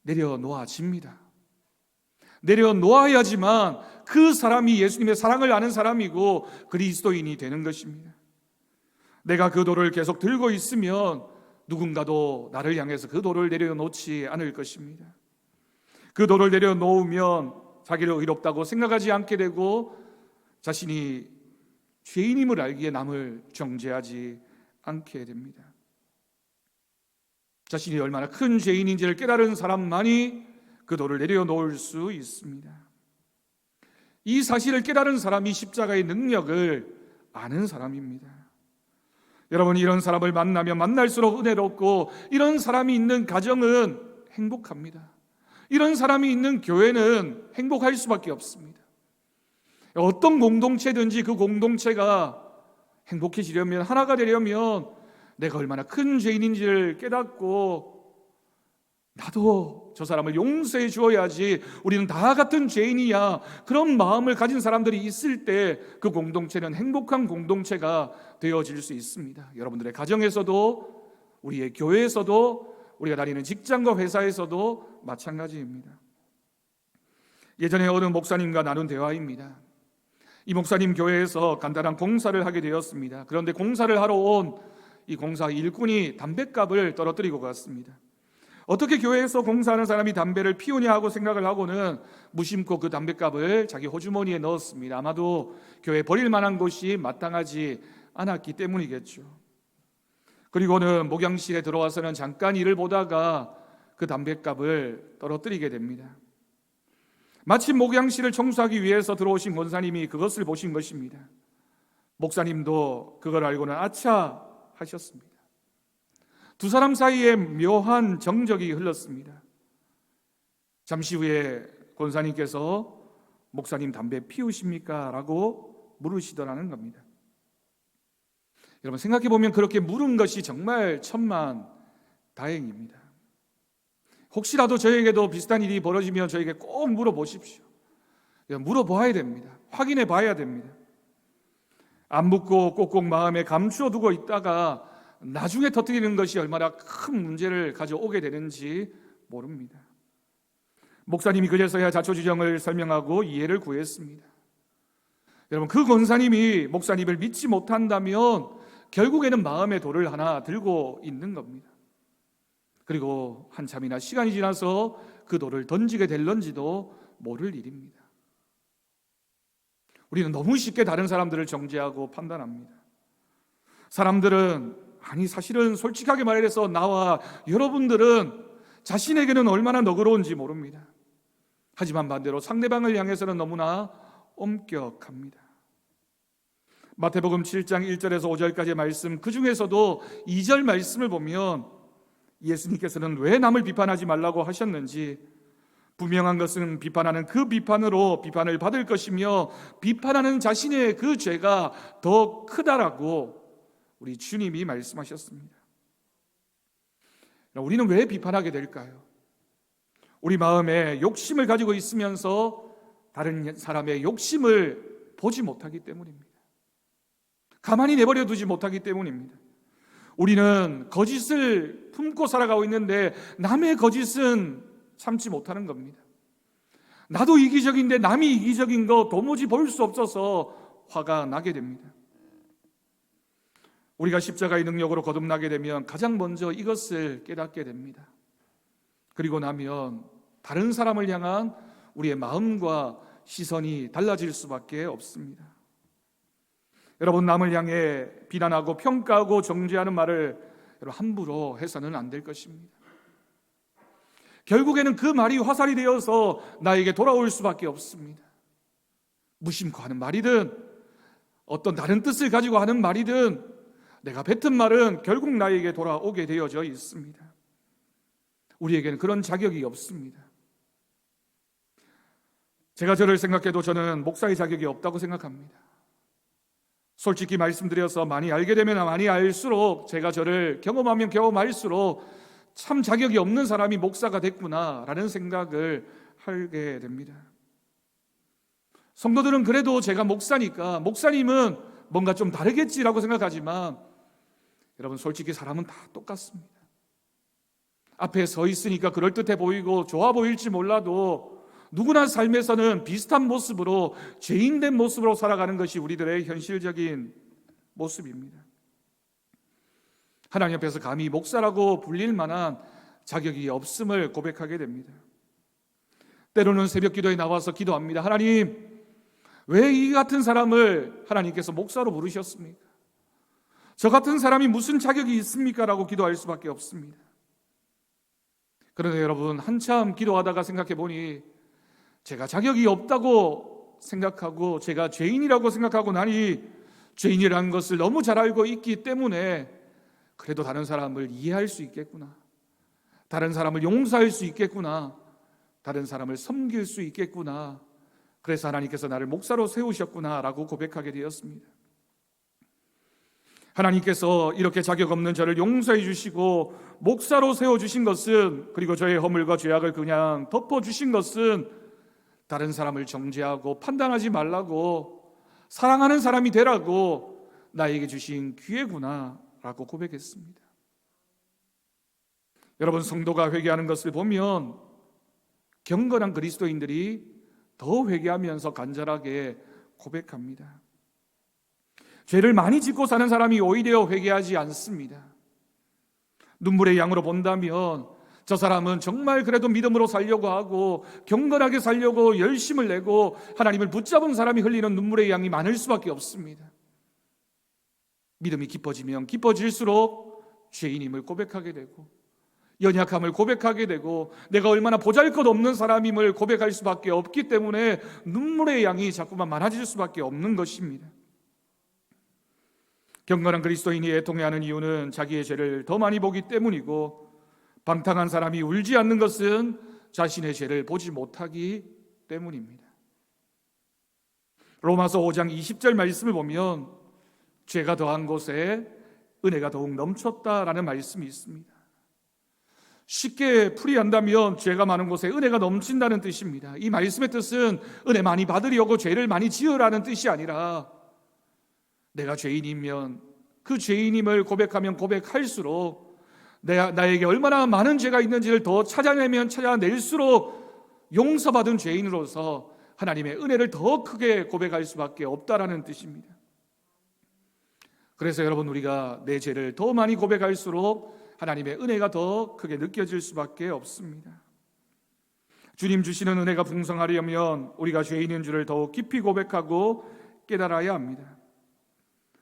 내려놓아집니다. 내려놓아야지만 그 사람이 예수님의 사랑을 아는 사람이고 그리스도인이 되는 것입니다. 내가 그 돌을 계속 들고 있으면 누군가도 나를 향해서 그 돌을 내려놓지 않을 것입니다. 그 돌을 내려놓으면 자기를 의롭다고 생각하지 않게 되고 자신이 죄인임을 알기에 남을 정죄하지 않게 됩니다. 자신이 얼마나 큰 죄인인지를 깨달은 사람만이 그 돌을 내려놓을 수 있습니다. 이 사실을 깨달은 사람이 십자가의 능력을 아는 사람입니다. 여러분, 이런 사람을 만나면 만날수록 은혜롭고 이런 사람이 있는 가정은 행복합니다. 이런 사람이 있는 교회는 행복할 수밖에 없습니다. 어떤 공동체든지 그 공동체가 행복해지려면, 하나가 되려면 내가 얼마나 큰 죄인인지를 깨닫고 나도 저 사람을 용서해 주어야지, 우리는 다 같은 죄인이야, 그런 마음을 가진 사람들이 있을 때 그 공동체는 행복한 공동체가 되어질 수 있습니다. 여러분들의 가정에서도, 우리의 교회에서도, 우리가 다니는 직장과 회사에서도 마찬가지입니다. 예전에 어느 목사님과 나눈 대화입니다. 이 목사님 교회에서 간단한 공사를 하게 되었습니다. 그런데 공사를 하러 온 이 공사 일꾼이 담뱃갑을 떨어뜨리고 갔습니다. 어떻게 교회에서 공사하는 사람이 담배를 피우냐 하고 생각을 하고는 무심코 그 담뱃갑을 자기 호주머니에 넣었습니다. 아마도 교회 버릴 만한 곳이 마땅하지 않았기 때문이겠죠. 그리고는 목양실에 들어와서는 잠깐 일을 보다가 그 담뱃갑을 떨어뜨리게 됩니다. 마침 목양실을 청소하기 위해서 들어오신 권사님이 그것을 보신 것입니다. 목사님도 그걸 알고는 아차 하셨습니다. 두 사람 사이에 묘한 정적이 흘렀습니다. 잠시 후에 권사님께서 목사님 담배 피우십니까? 라고 물으시더라는 겁니다. 여러분, 생각해 보면 그렇게 물은 것이 정말 천만 다행입니다. 혹시라도 저에게도 비슷한 일이 벌어지면 저에게 꼭 물어보십시오. 물어봐야 됩니다. 확인해 봐야 됩니다. 안 묻고 꼭꼭 마음에 감추어 두고 있다가 나중에 터뜨리는 것이 얼마나 큰 문제를 가져오게 되는지 모릅니다. 목사님이 그제서야 자초지정을 설명하고 이해를 구했습니다. 여러분, 그 권사님이 목사님을 믿지 못한다면 결국에는 마음의 돌을 하나 들고 있는 겁니다. 그리고 한참이나 시간이 지나서 그 돌을 던지게 될런지도 모를 일입니다. 우리는 너무 쉽게 다른 사람들을 정죄하고 판단합니다. 사람들은, 아니 사실은 솔직하게 말해서 나와 여러분들은 자신에게는 얼마나 너그러운지 모릅니다. 하지만 반대로 상대방을 향해서는 너무나 엄격합니다. 마태복음 7장 1절에서 5절까지의 말씀, 그 중에서도 2절 말씀을 보면 예수님께서는 왜 남을 비판하지 말라고 하셨는지, 분명한 것은 비판하는 그 비판으로 비판을 받을 것이며 비판하는 자신의 그 죄가 더 크다라고 우리 주님이 말씀하셨습니다. 우리는 왜 비판하게 될까요? 우리 마음에 욕심을 가지고 있으면서 다른 사람의 욕심을 보지 못하기 때문입니다. 가만히 내버려 두지 못하기 때문입니다. 우리는 거짓을 품고 살아가고 있는데 남의 거짓은 참지 못하는 겁니다. 나도 이기적인데 남이 이기적인 거 도무지 볼 수 없어서 화가 나게 됩니다. 우리가 십자가의 능력으로 거듭나게 되면 가장 먼저 이것을 깨닫게 됩니다. 그리고 나면 다른 사람을 향한 우리의 마음과 시선이 달라질 수밖에 없습니다. 여러분, 남을 향해 비난하고 평가하고 정죄하는 말을 함부로 해서는 안 될 것입니다. 결국에는 그 말이 화살이 되어서 나에게 돌아올 수밖에 없습니다. 무심코 하는 말이든 어떤 다른 뜻을 가지고 하는 말이든 내가 뱉은 말은 결국 나에게 돌아오게 되어져 있습니다. 우리에게는 그런 자격이 없습니다. 제가 저를 생각해도 저는 목사의 자격이 없다고 생각합니다. 솔직히 말씀드려서 많이 알게 되면 많이 알수록, 제가 저를 경험하면 경험할수록 참 자격이 없는 사람이 목사가 됐구나라는 생각을 하게 됩니다. 성도들은 그래도 제가 목사니까 목사님은 뭔가 좀 다르겠지라고 생각하지만, 여러분, 솔직히 사람은 다 똑같습니다. 앞에 서 있으니까 그럴듯해 보이고 좋아 보일지 몰라도 누구나 삶에서는 비슷한 모습으로, 죄인된 모습으로 살아가는 것이 우리들의 현실적인 모습입니다. 하나님 앞에서 감히 목사라고 불릴 만한 자격이 없음을 고백하게 됩니다. 때로는 새벽 기도에 나와서 기도합니다. 하나님, 왜 이 같은 사람을 하나님께서 목사로 부르셨습니까? 저 같은 사람이 무슨 자격이 있습니까? 라고 기도할 수밖에 없습니다. 그런데 여러분, 한참 기도하다가 생각해 보니 제가 자격이 없다고 생각하고 제가 죄인이라고 생각하고 나니 죄인이라는 것을 너무 잘 알고 있기 때문에 그래도 다른 사람을 이해할 수 있겠구나, 다른 사람을 용서할 수 있겠구나, 다른 사람을 섬길 수 있겠구나. 그래서 하나님께서 나를 목사로 세우셨구나라고 고백하게 되었습니다. 하나님께서 이렇게 자격 없는 저를 용서해 주시고 목사로 세워주신 것은, 그리고 저의 허물과 죄악을 그냥 덮어주신 것은 다른 사람을 정죄하고 판단하지 말라고, 사랑하는 사람이 되라고 나에게 주신 기회구나 라고 고백했습니다. 여러분, 성도가 회개하는 것을 보면 경건한 그리스도인들이 더 회개하면서 간절하게 고백합니다. 죄를 많이 짓고 사는 사람이 오히려 회개하지 않습니다. 눈물의 양으로 본다면 저 사람은 정말 그래도 믿음으로 살려고 하고 경건하게 살려고 열심을 내고 하나님을 붙잡은 사람이 흘리는 눈물의 양이 많을 수밖에 없습니다. 믿음이 깊어지면 깊어질수록 죄인임을 고백하게 되고 연약함을 고백하게 되고 내가 얼마나 보잘것없는 사람임을 고백할 수밖에 없기 때문에 눈물의 양이 자꾸만 많아질 수밖에 없는 것입니다. 경건한 그리스도인이 애통해하는 이유는 자기의 죄를 더 많이 보기 때문이고, 방탕한 사람이 울지 않는 것은 자신의 죄를 보지 못하기 때문입니다. 로마서 5장 20절 말씀을 보면 죄가 더한 곳에 은혜가 더욱 넘쳤다라는 말씀이 있습니다. 쉽게 풀이한다면 죄가 많은 곳에 은혜가 넘친다는 뜻입니다. 이 말씀의 뜻은 은혜 많이 받으려고 죄를 많이 지으라는 뜻이 아니라, 내가 죄인이면 그 죄인임을 고백하면 고백할수록 나에게 얼마나 많은 죄가 있는지를 더 찾아내면 찾아낼수록 용서받은 죄인으로서 하나님의 은혜를 더 크게 고백할 수밖에 없다라는 뜻입니다. 그래서 여러분, 우리가 내 죄를 더 많이 고백할수록 하나님의 은혜가 더 크게 느껴질 수밖에 없습니다. 주님 주시는 은혜가 풍성하려면 우리가 죄인인 줄을 더욱 깊이 고백하고 깨달아야 합니다.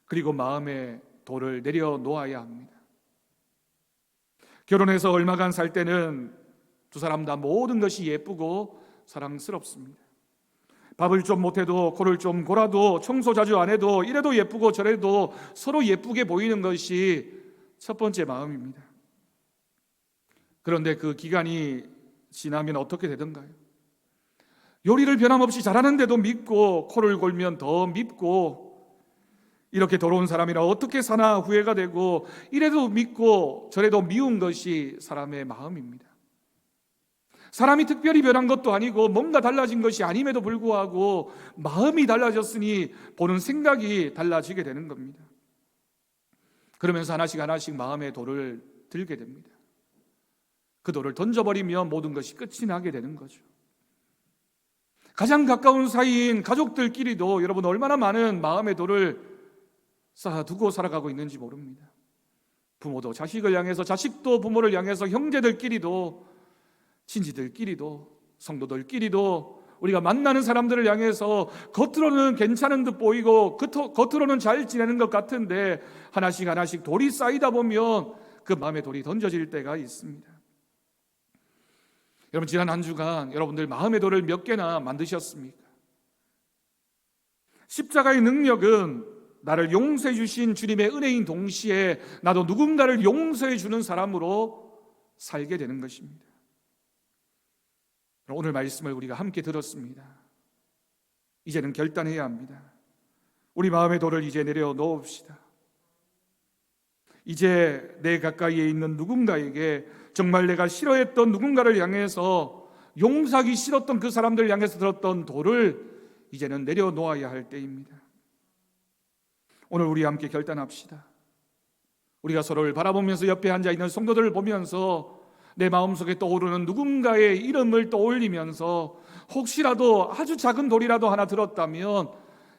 그리고 마음에 돌을 내려놓아야 합니다. 결혼해서 얼마간 살 때는 두 사람 다 모든 것이 예쁘고 사랑스럽습니다. 밥을 좀 못해도, 코를 좀 골아도, 청소 자주 안 해도, 이래도 예쁘고 저래도 서로 예쁘게 보이는 것이 첫 번째 마음입니다. 그런데 그 기간이 지나면 어떻게 되던가요? 요리를 변함없이 잘하는데도 밉고, 코를 골면 더 밉고, 이렇게 더러운 사람이라 어떻게 사나 후회가 되고, 이래도 밉고 저래도 미운 것이 사람의 마음입니다. 사람이 특별히 변한 것도 아니고 뭔가 달라진 것이 아님에도 불구하고 마음이 달라졌으니 보는 생각이 달라지게 되는 겁니다. 그러면서 하나씩 하나씩 마음의 돌을 들게 됩니다. 그 돌을 던져버리면 모든 것이 끝이 나게 되는 거죠. 가장 가까운 사이인 가족들끼리도 여러분 얼마나 많은 마음의 돌을 쌓아두고 살아가고 있는지 모릅니다. 부모도 자식을 향해서, 자식도 부모를 향해서, 형제들끼리도, 친지들끼리도, 성도들끼리도, 우리가 만나는 사람들을 향해서 겉으로는 괜찮은 듯 보이고 겉으로는 잘 지내는 것 같은데 하나씩 하나씩 돌이 쌓이다 보면 그 마음의 돌이 던져질 때가 있습니다. 여러분, 지난 한 주간 여러분들 마음의 돌을 몇 개나 만드셨습니까? 십자가의 능력은 나를 용서해 주신 주님의 은혜인 동시에 나도 누군가를 용서해 주는 사람으로 살게 되는 것입니다. 오늘 말씀을 우리가 함께 들었습니다. 이제는 결단해야 합니다. 우리 마음의 돌을 이제 내려놓읍시다. 이제 내 가까이에 있는 누군가에게, 정말 내가 싫어했던 누군가를 향해서, 용서하기 싫었던 그 사람들을 향해서 들었던 돌을 이제는 내려놓아야 할 때입니다. 오늘 우리 함께 결단합시다. 우리가 서로를 바라보면서 옆에 앉아있는 성도들을 보면서 내 마음속에 떠오르는 누군가의 이름을 떠올리면서 혹시라도 아주 작은 돌이라도 하나 들었다면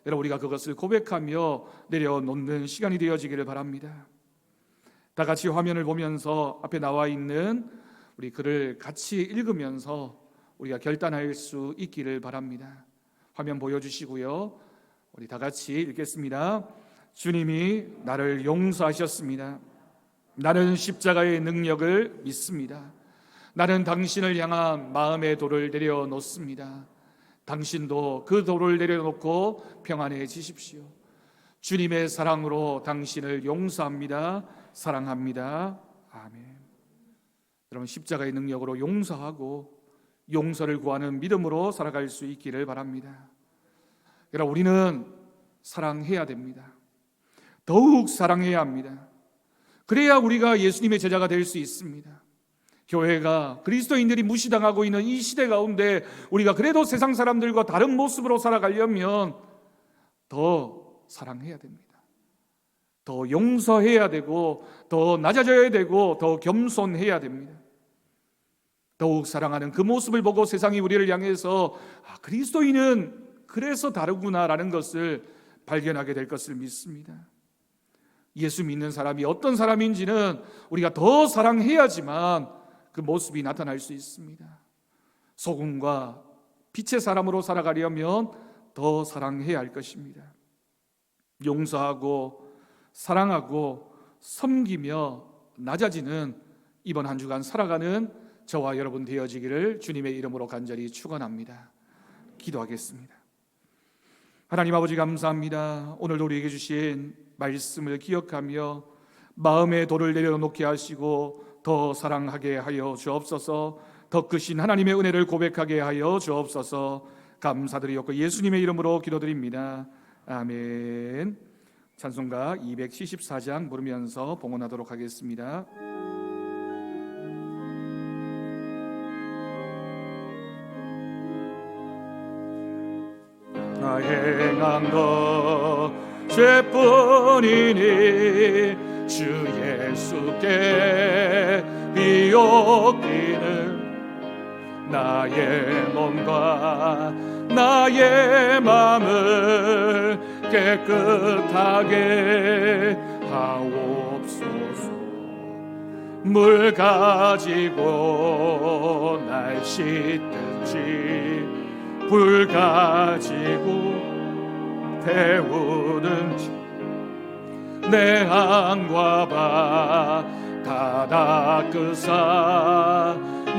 여러분, 우리가 그것을 고백하며 내려놓는 시간이 되어지기를 바랍니다. 다 같이 화면을 보면서 앞에 나와 있는 우리 글을 같이 읽으면서 우리가 결단할 수 있기를 바랍니다. 화면 보여주시고요. 우리 다 같이 읽겠습니다. 주님이 나를 용서하셨습니다. 나는 십자가의 능력을 믿습니다. 나는 당신을 향한 마음의 돌을 내려놓습니다. 당신도 그 돌을 내려놓고 평안해지십시오. 주님의 사랑으로 당신을 용서합니다. 사랑합니다. 아멘. 여러분, 십자가의 능력으로 용서하고 용서를 구하는 믿음으로 살아갈 수 있기를 바랍니다. 그러나 우리는 사랑해야 됩니다. 더욱 사랑해야 합니다. 그래야 우리가 예수님의 제자가 될 수 있습니다. 교회가 그리스도인들이 무시당하고 있는 이 시대 가운데 우리가 그래도 세상 사람들과 다른 모습으로 살아가려면 더 사랑해야 됩니다. 더 용서해야 되고, 더 낮아져야 되고, 더 겸손해야 됩니다. 더욱 사랑하는 그 모습을 보고 세상이 우리를 향해서 그리스도인은 그래서 다르구나라는 것을 발견하게 될 것을 믿습니다. 예수 믿는 사람이 어떤 사람인지는 우리가 더 사랑해야지만 그 모습이 나타날 수 있습니다. 소금과 빛의 사람으로 살아가려면 더 사랑해야 할 것입니다. 용서하고 사랑하고 섬기며 낮아지는 이번 한 주간 살아가는 저와 여러분 되어지기를 주님의 이름으로 간절히 축원합니다. 기도하겠습니다. 하나님 아버지 감사합니다. 오늘도 우리에게 주신 말씀을 기억하며 마음의 돌을 내려놓게 하시고 더 사랑하게 하여 주옵소서. 더 크신 하나님의 은혜를 고백하게 하여 주옵소서. 감사드리옵고 예수님의 이름으로 기도드립니다. 아멘. 찬송가 274장 부르면서 봉헌하도록 하겠습니다. 나 행한 것 죄뿐이니 주 예수께 비옵기는 나의 몸과 나의 마음을 깨끗하게 하옵소서. 물 가지고 날 씻든지 불 가지고 태우든지 내 안과 바 다 닦으사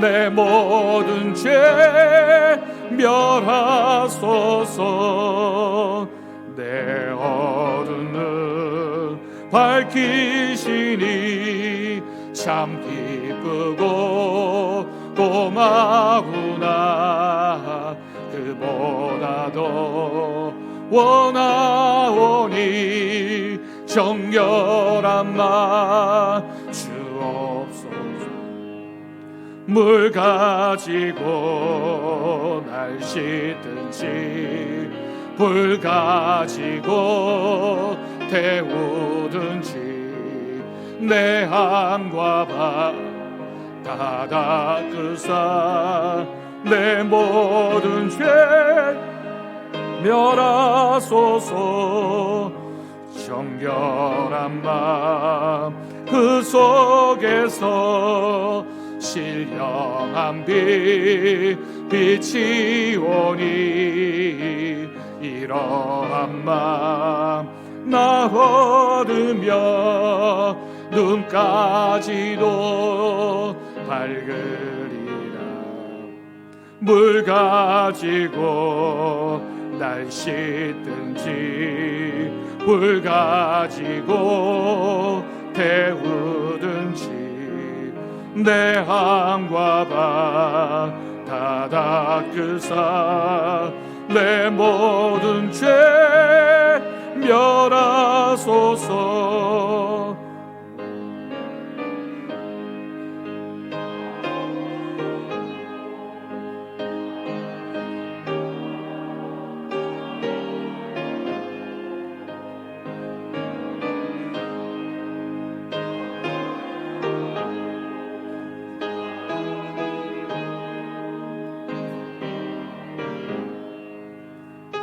내 모든 죄 멸하소서. 내 어두는 밝히시니 참 기쁘고 고마구나. 그보다 더 원하오니 정결한 마 주옵소서. 물 가지고 날 씻든지 불 가지고 태우든지 내 안과 바 다 닦으사 내 모든 죄 멸하소서. 정결한 마음 그 속에서 신령한 빛이 오니 이러한 마음 나 얻으며 눈까지도 밝으리라. 물 가지고 날 씻든지 불 가지고 태우든지 내 안과 바 다 닦으사 내 모든 죄 멸하소서.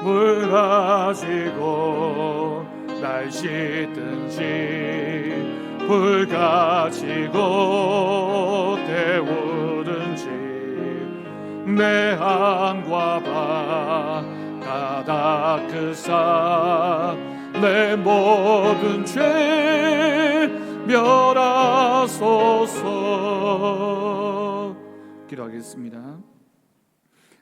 물 가지고 날 씻든지 불 가지고 태우든지 내 안과 바 다 닦으사 내 모든 죄 멸하소서. 기도하겠습니다.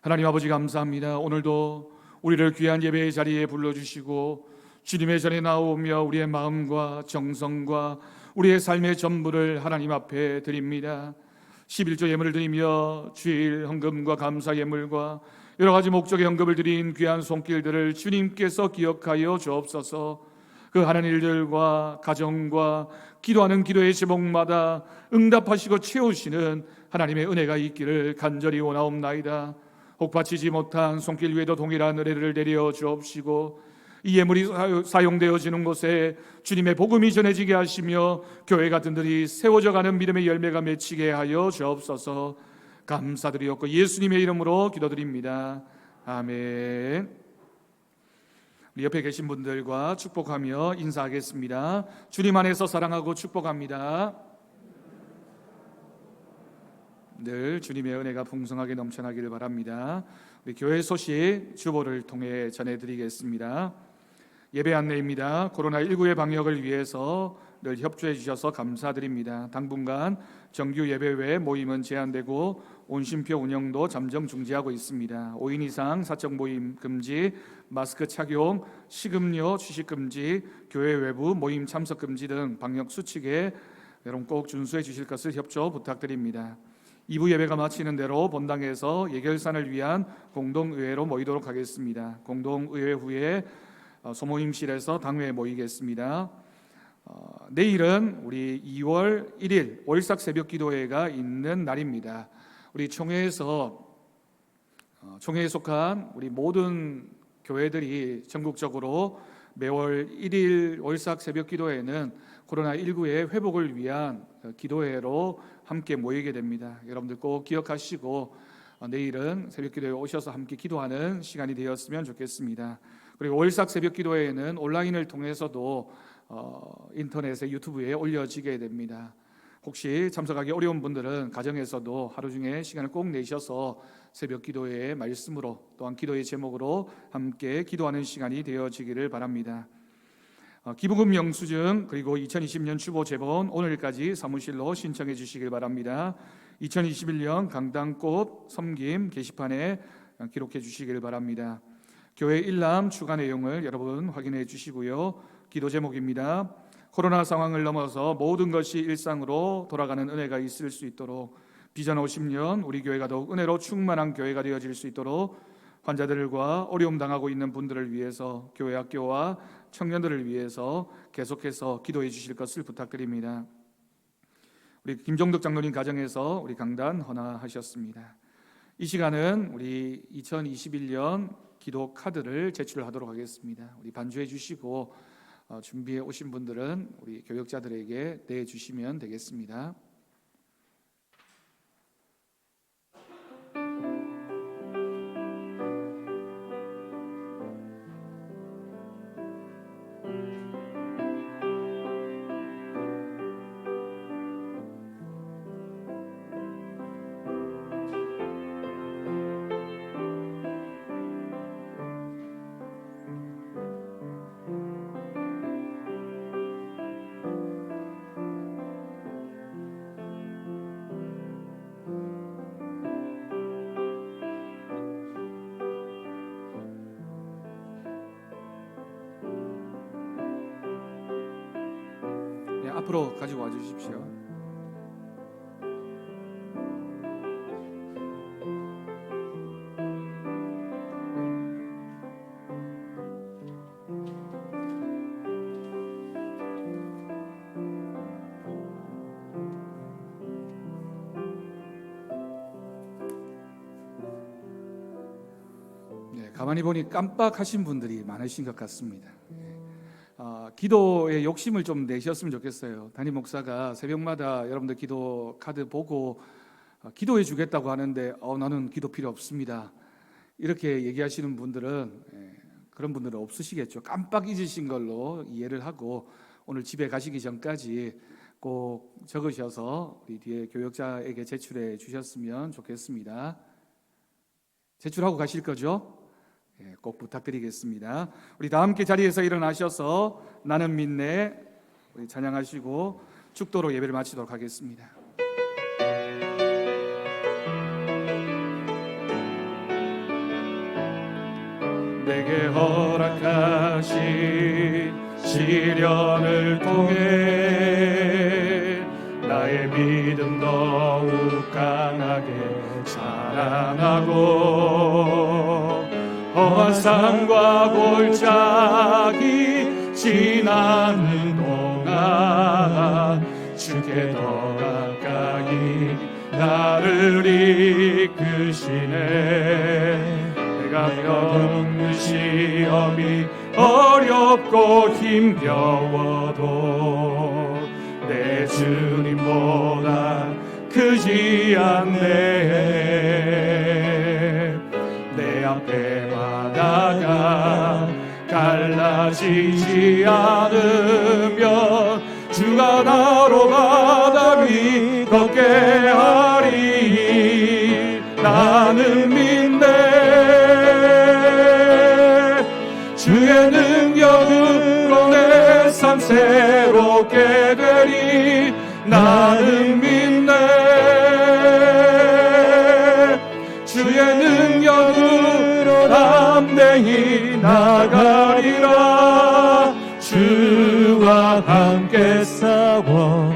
하나님 아버지 감사합니다. 오늘도 우리를 귀한 예배의 자리에 불러주시고 주님의 전에 나오며 우리의 마음과 정성과 우리의 삶의 전부를 하나님 앞에 드립니다. 11조 예물을 드리며 주일 헌금과 감사 예물과 여러 가지 목적의 헌금을 드린 귀한 손길들을 주님께서 기억하여 주옵소서. 그 하는 일들과 가정과 기도하는 기도의 제목마다 응답하시고 채우시는 하나님의 은혜가 있기를 간절히 원하옵나이다. 혹받치지 못한 손길 위에도 동일한 은혜를 내려 주옵시고, 이 예물이 사용되어지는 곳에 주님의 복음이 전해지게 하시며 교회 같은 들이 세워져가는 믿음의 열매가 맺히게 하여 주옵소서. 감사드리옵고 예수님의 이름으로 기도드립니다. 아멘. 우리 옆에 계신 분들과 축복하며 인사하겠습니다. 주님 안에서 사랑하고 축복합니다. 늘 주님의 은혜가 풍성하게 넘쳐나기를 바랍니다. 우리 교회 소식 주보를 통해 전해드리겠습니다. 예배 안내입니다. 코로나19의 방역을 위해서 늘 협조해 주셔서 감사드립니다. 당분간 정규 예배 외 모임은 제한되고 온심표 운영도 잠정 중지하고 있습니다. 5인 이상 사적 모임 금지, 마스크 착용, 식음료 취식 금지, 교회 외부 모임 참석 금지 등 방역 수칙에 여러분 꼭 준수해 주실 것을 협조 부탁드립니다. 2부 예배가 마치는 대로 본당에서 예결산을 위한 공동의회로 모이도록 하겠습니다. 공동의회 후에 소모임실에서 당회에 모이겠습니다. 내일은 우리 2월 1일 월삭 새벽 기도회가 있는 날입니다. 우리 총회에 속한 우리 모든 교회들이 전국적으로 매월 1일 월삭 새벽 기도회는 코로나19의 회복을 위한 기도회로 함께 모이게 됩니다. 여러분들 꼭 기억하시고 내일은 새벽 기도회에 오셔서 함께 기도하는 시간이 되었으면 좋겠습니다. 그리고 월삭 새벽 기도회에는 온라인을 통해서도 인터넷에 유튜브에 올려지게 됩니다. 혹시 참석하기 어려운 분들은 가정에서도 하루 중에 시간을 꼭 내셔서 새벽 기도회의 말씀으로 또한 기도의 제목으로 함께 기도하는 시간이 되어지기를 바랍니다. 기부금 영수증 그리고 2020년 주보 제본 오늘까지 사무실로 신청해 주시길 바랍니다. 2021년 강당꽃 섬김 게시판에 기록해 주시길 바랍니다. 교회 일람 추가 내용을 여러분 확인해 주시고요. 기도 제목입니다. 코로나 상황을 넘어서 모든 것이 일상으로 돌아가는 은혜가 있을 수 있도록 비전 50년 우리 교회가 더욱 은혜로 충만한 교회가 되어질 수 있도록 환자들과 어려움 당하고 있는 분들을 위해서 교회 학교와 청년들을 위해서 계속해서 기도해 주실 것을 부탁드립니다. 우리 김종덕 장로님 가정에서 우리 강단 헌화하셨습니다. 이 시간은 우리 2021년 기도 카드를 제출하도록 하겠습니다. 우리 반주해 주시고 준비해 오신 분들은 우리 교역자들에게 내주시면 되겠습니다. 앞으로 가지고 와주십시오. 가만히 보니 깜빡하신 분들이 많으신 것 같습니다. 기도에 욕심을 좀 내셨으면 좋겠어요. 담임 목사가 새벽마다 여러분들 기도 카드 보고 기도해 주겠다고 하는데 나는 기도 필요 없습니다. 이렇게 얘기하시는 분들은 그런 분들은 없으시겠죠. 깜빡 잊으신 걸로 이해를 하고 오늘 집에 가시기 전까지 꼭 적으셔서 우리 뒤에 교역자에게 제출해 주셨으면 좋겠습니다. 제출하고 가실 거죠? 꼭 부탁드리겠습니다. 우리 다 함께 자리에서 일어나셔서 나는 믿네 우리 찬양하시고 축도로 예배를 마치도록 하겠습니다. 내게 허락하신 시련을 통해 나의 나의 믿음 더욱 강하게 자랑하고 험한 산과 골짜기 지나는 동안 주께 더 가까이 나를 이끄시네. 내가 겪는 시험이 어렵고 힘겨워도 내 주님보다 크지 않네. 내 앞에 바다가 갈라지지 않으면 주가 나로 바다 위 걷게 하리. 나는 믿네. 주의 능력으로 내 삶 새롭게 되리. 나는 믿네. 주의 능력으로 담대히 나가리라. 주와 함께 싸워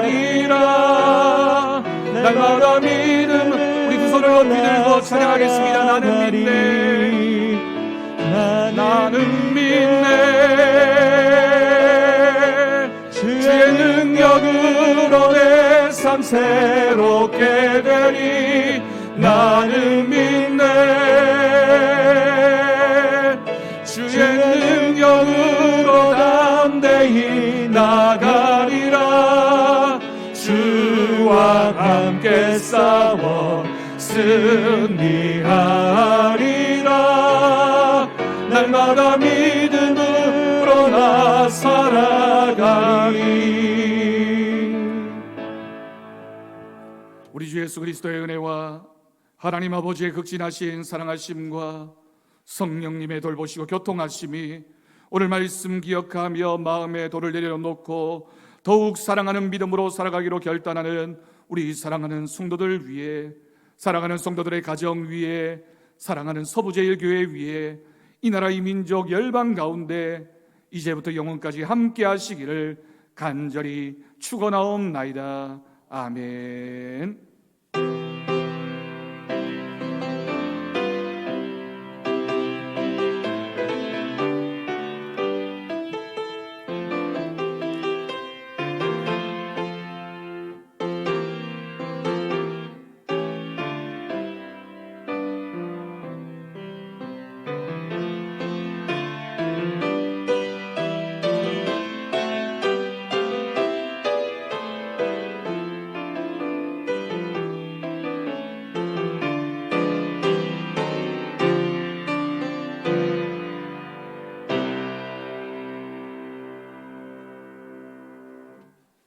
승리하리라. 날마다 믿음. 우리 두 손을 높이 들고 찬양하겠습니다. 나는 믿네. 나는 믿네. 주의 능력으로 내 삶 새롭게 되리. 나는 믿네. 주의 능력으로 담대히 나가리라. 주와 함께 싸워 승리하리라. 날마다 믿음으로 나 살아가리. 우리 주 예수 그리스도의 은혜와 하나님 아버지의 극진하신 사랑하심과 성령님의 돌보시고 교통하심이 오늘 말씀 기억하며 마음에 돌을 내려놓고 더욱 사랑하는 믿음으로 살아가기로 결단하는 우리 사랑하는 성도들 위해, 사랑하는 성도들의 가정 위에, 사랑하는 서부제일교회 위에, 이 나라 이 민족 열방 가운데 이제부터 영원까지 함께 하시기를 간절히 축원하옵나이다. 아멘.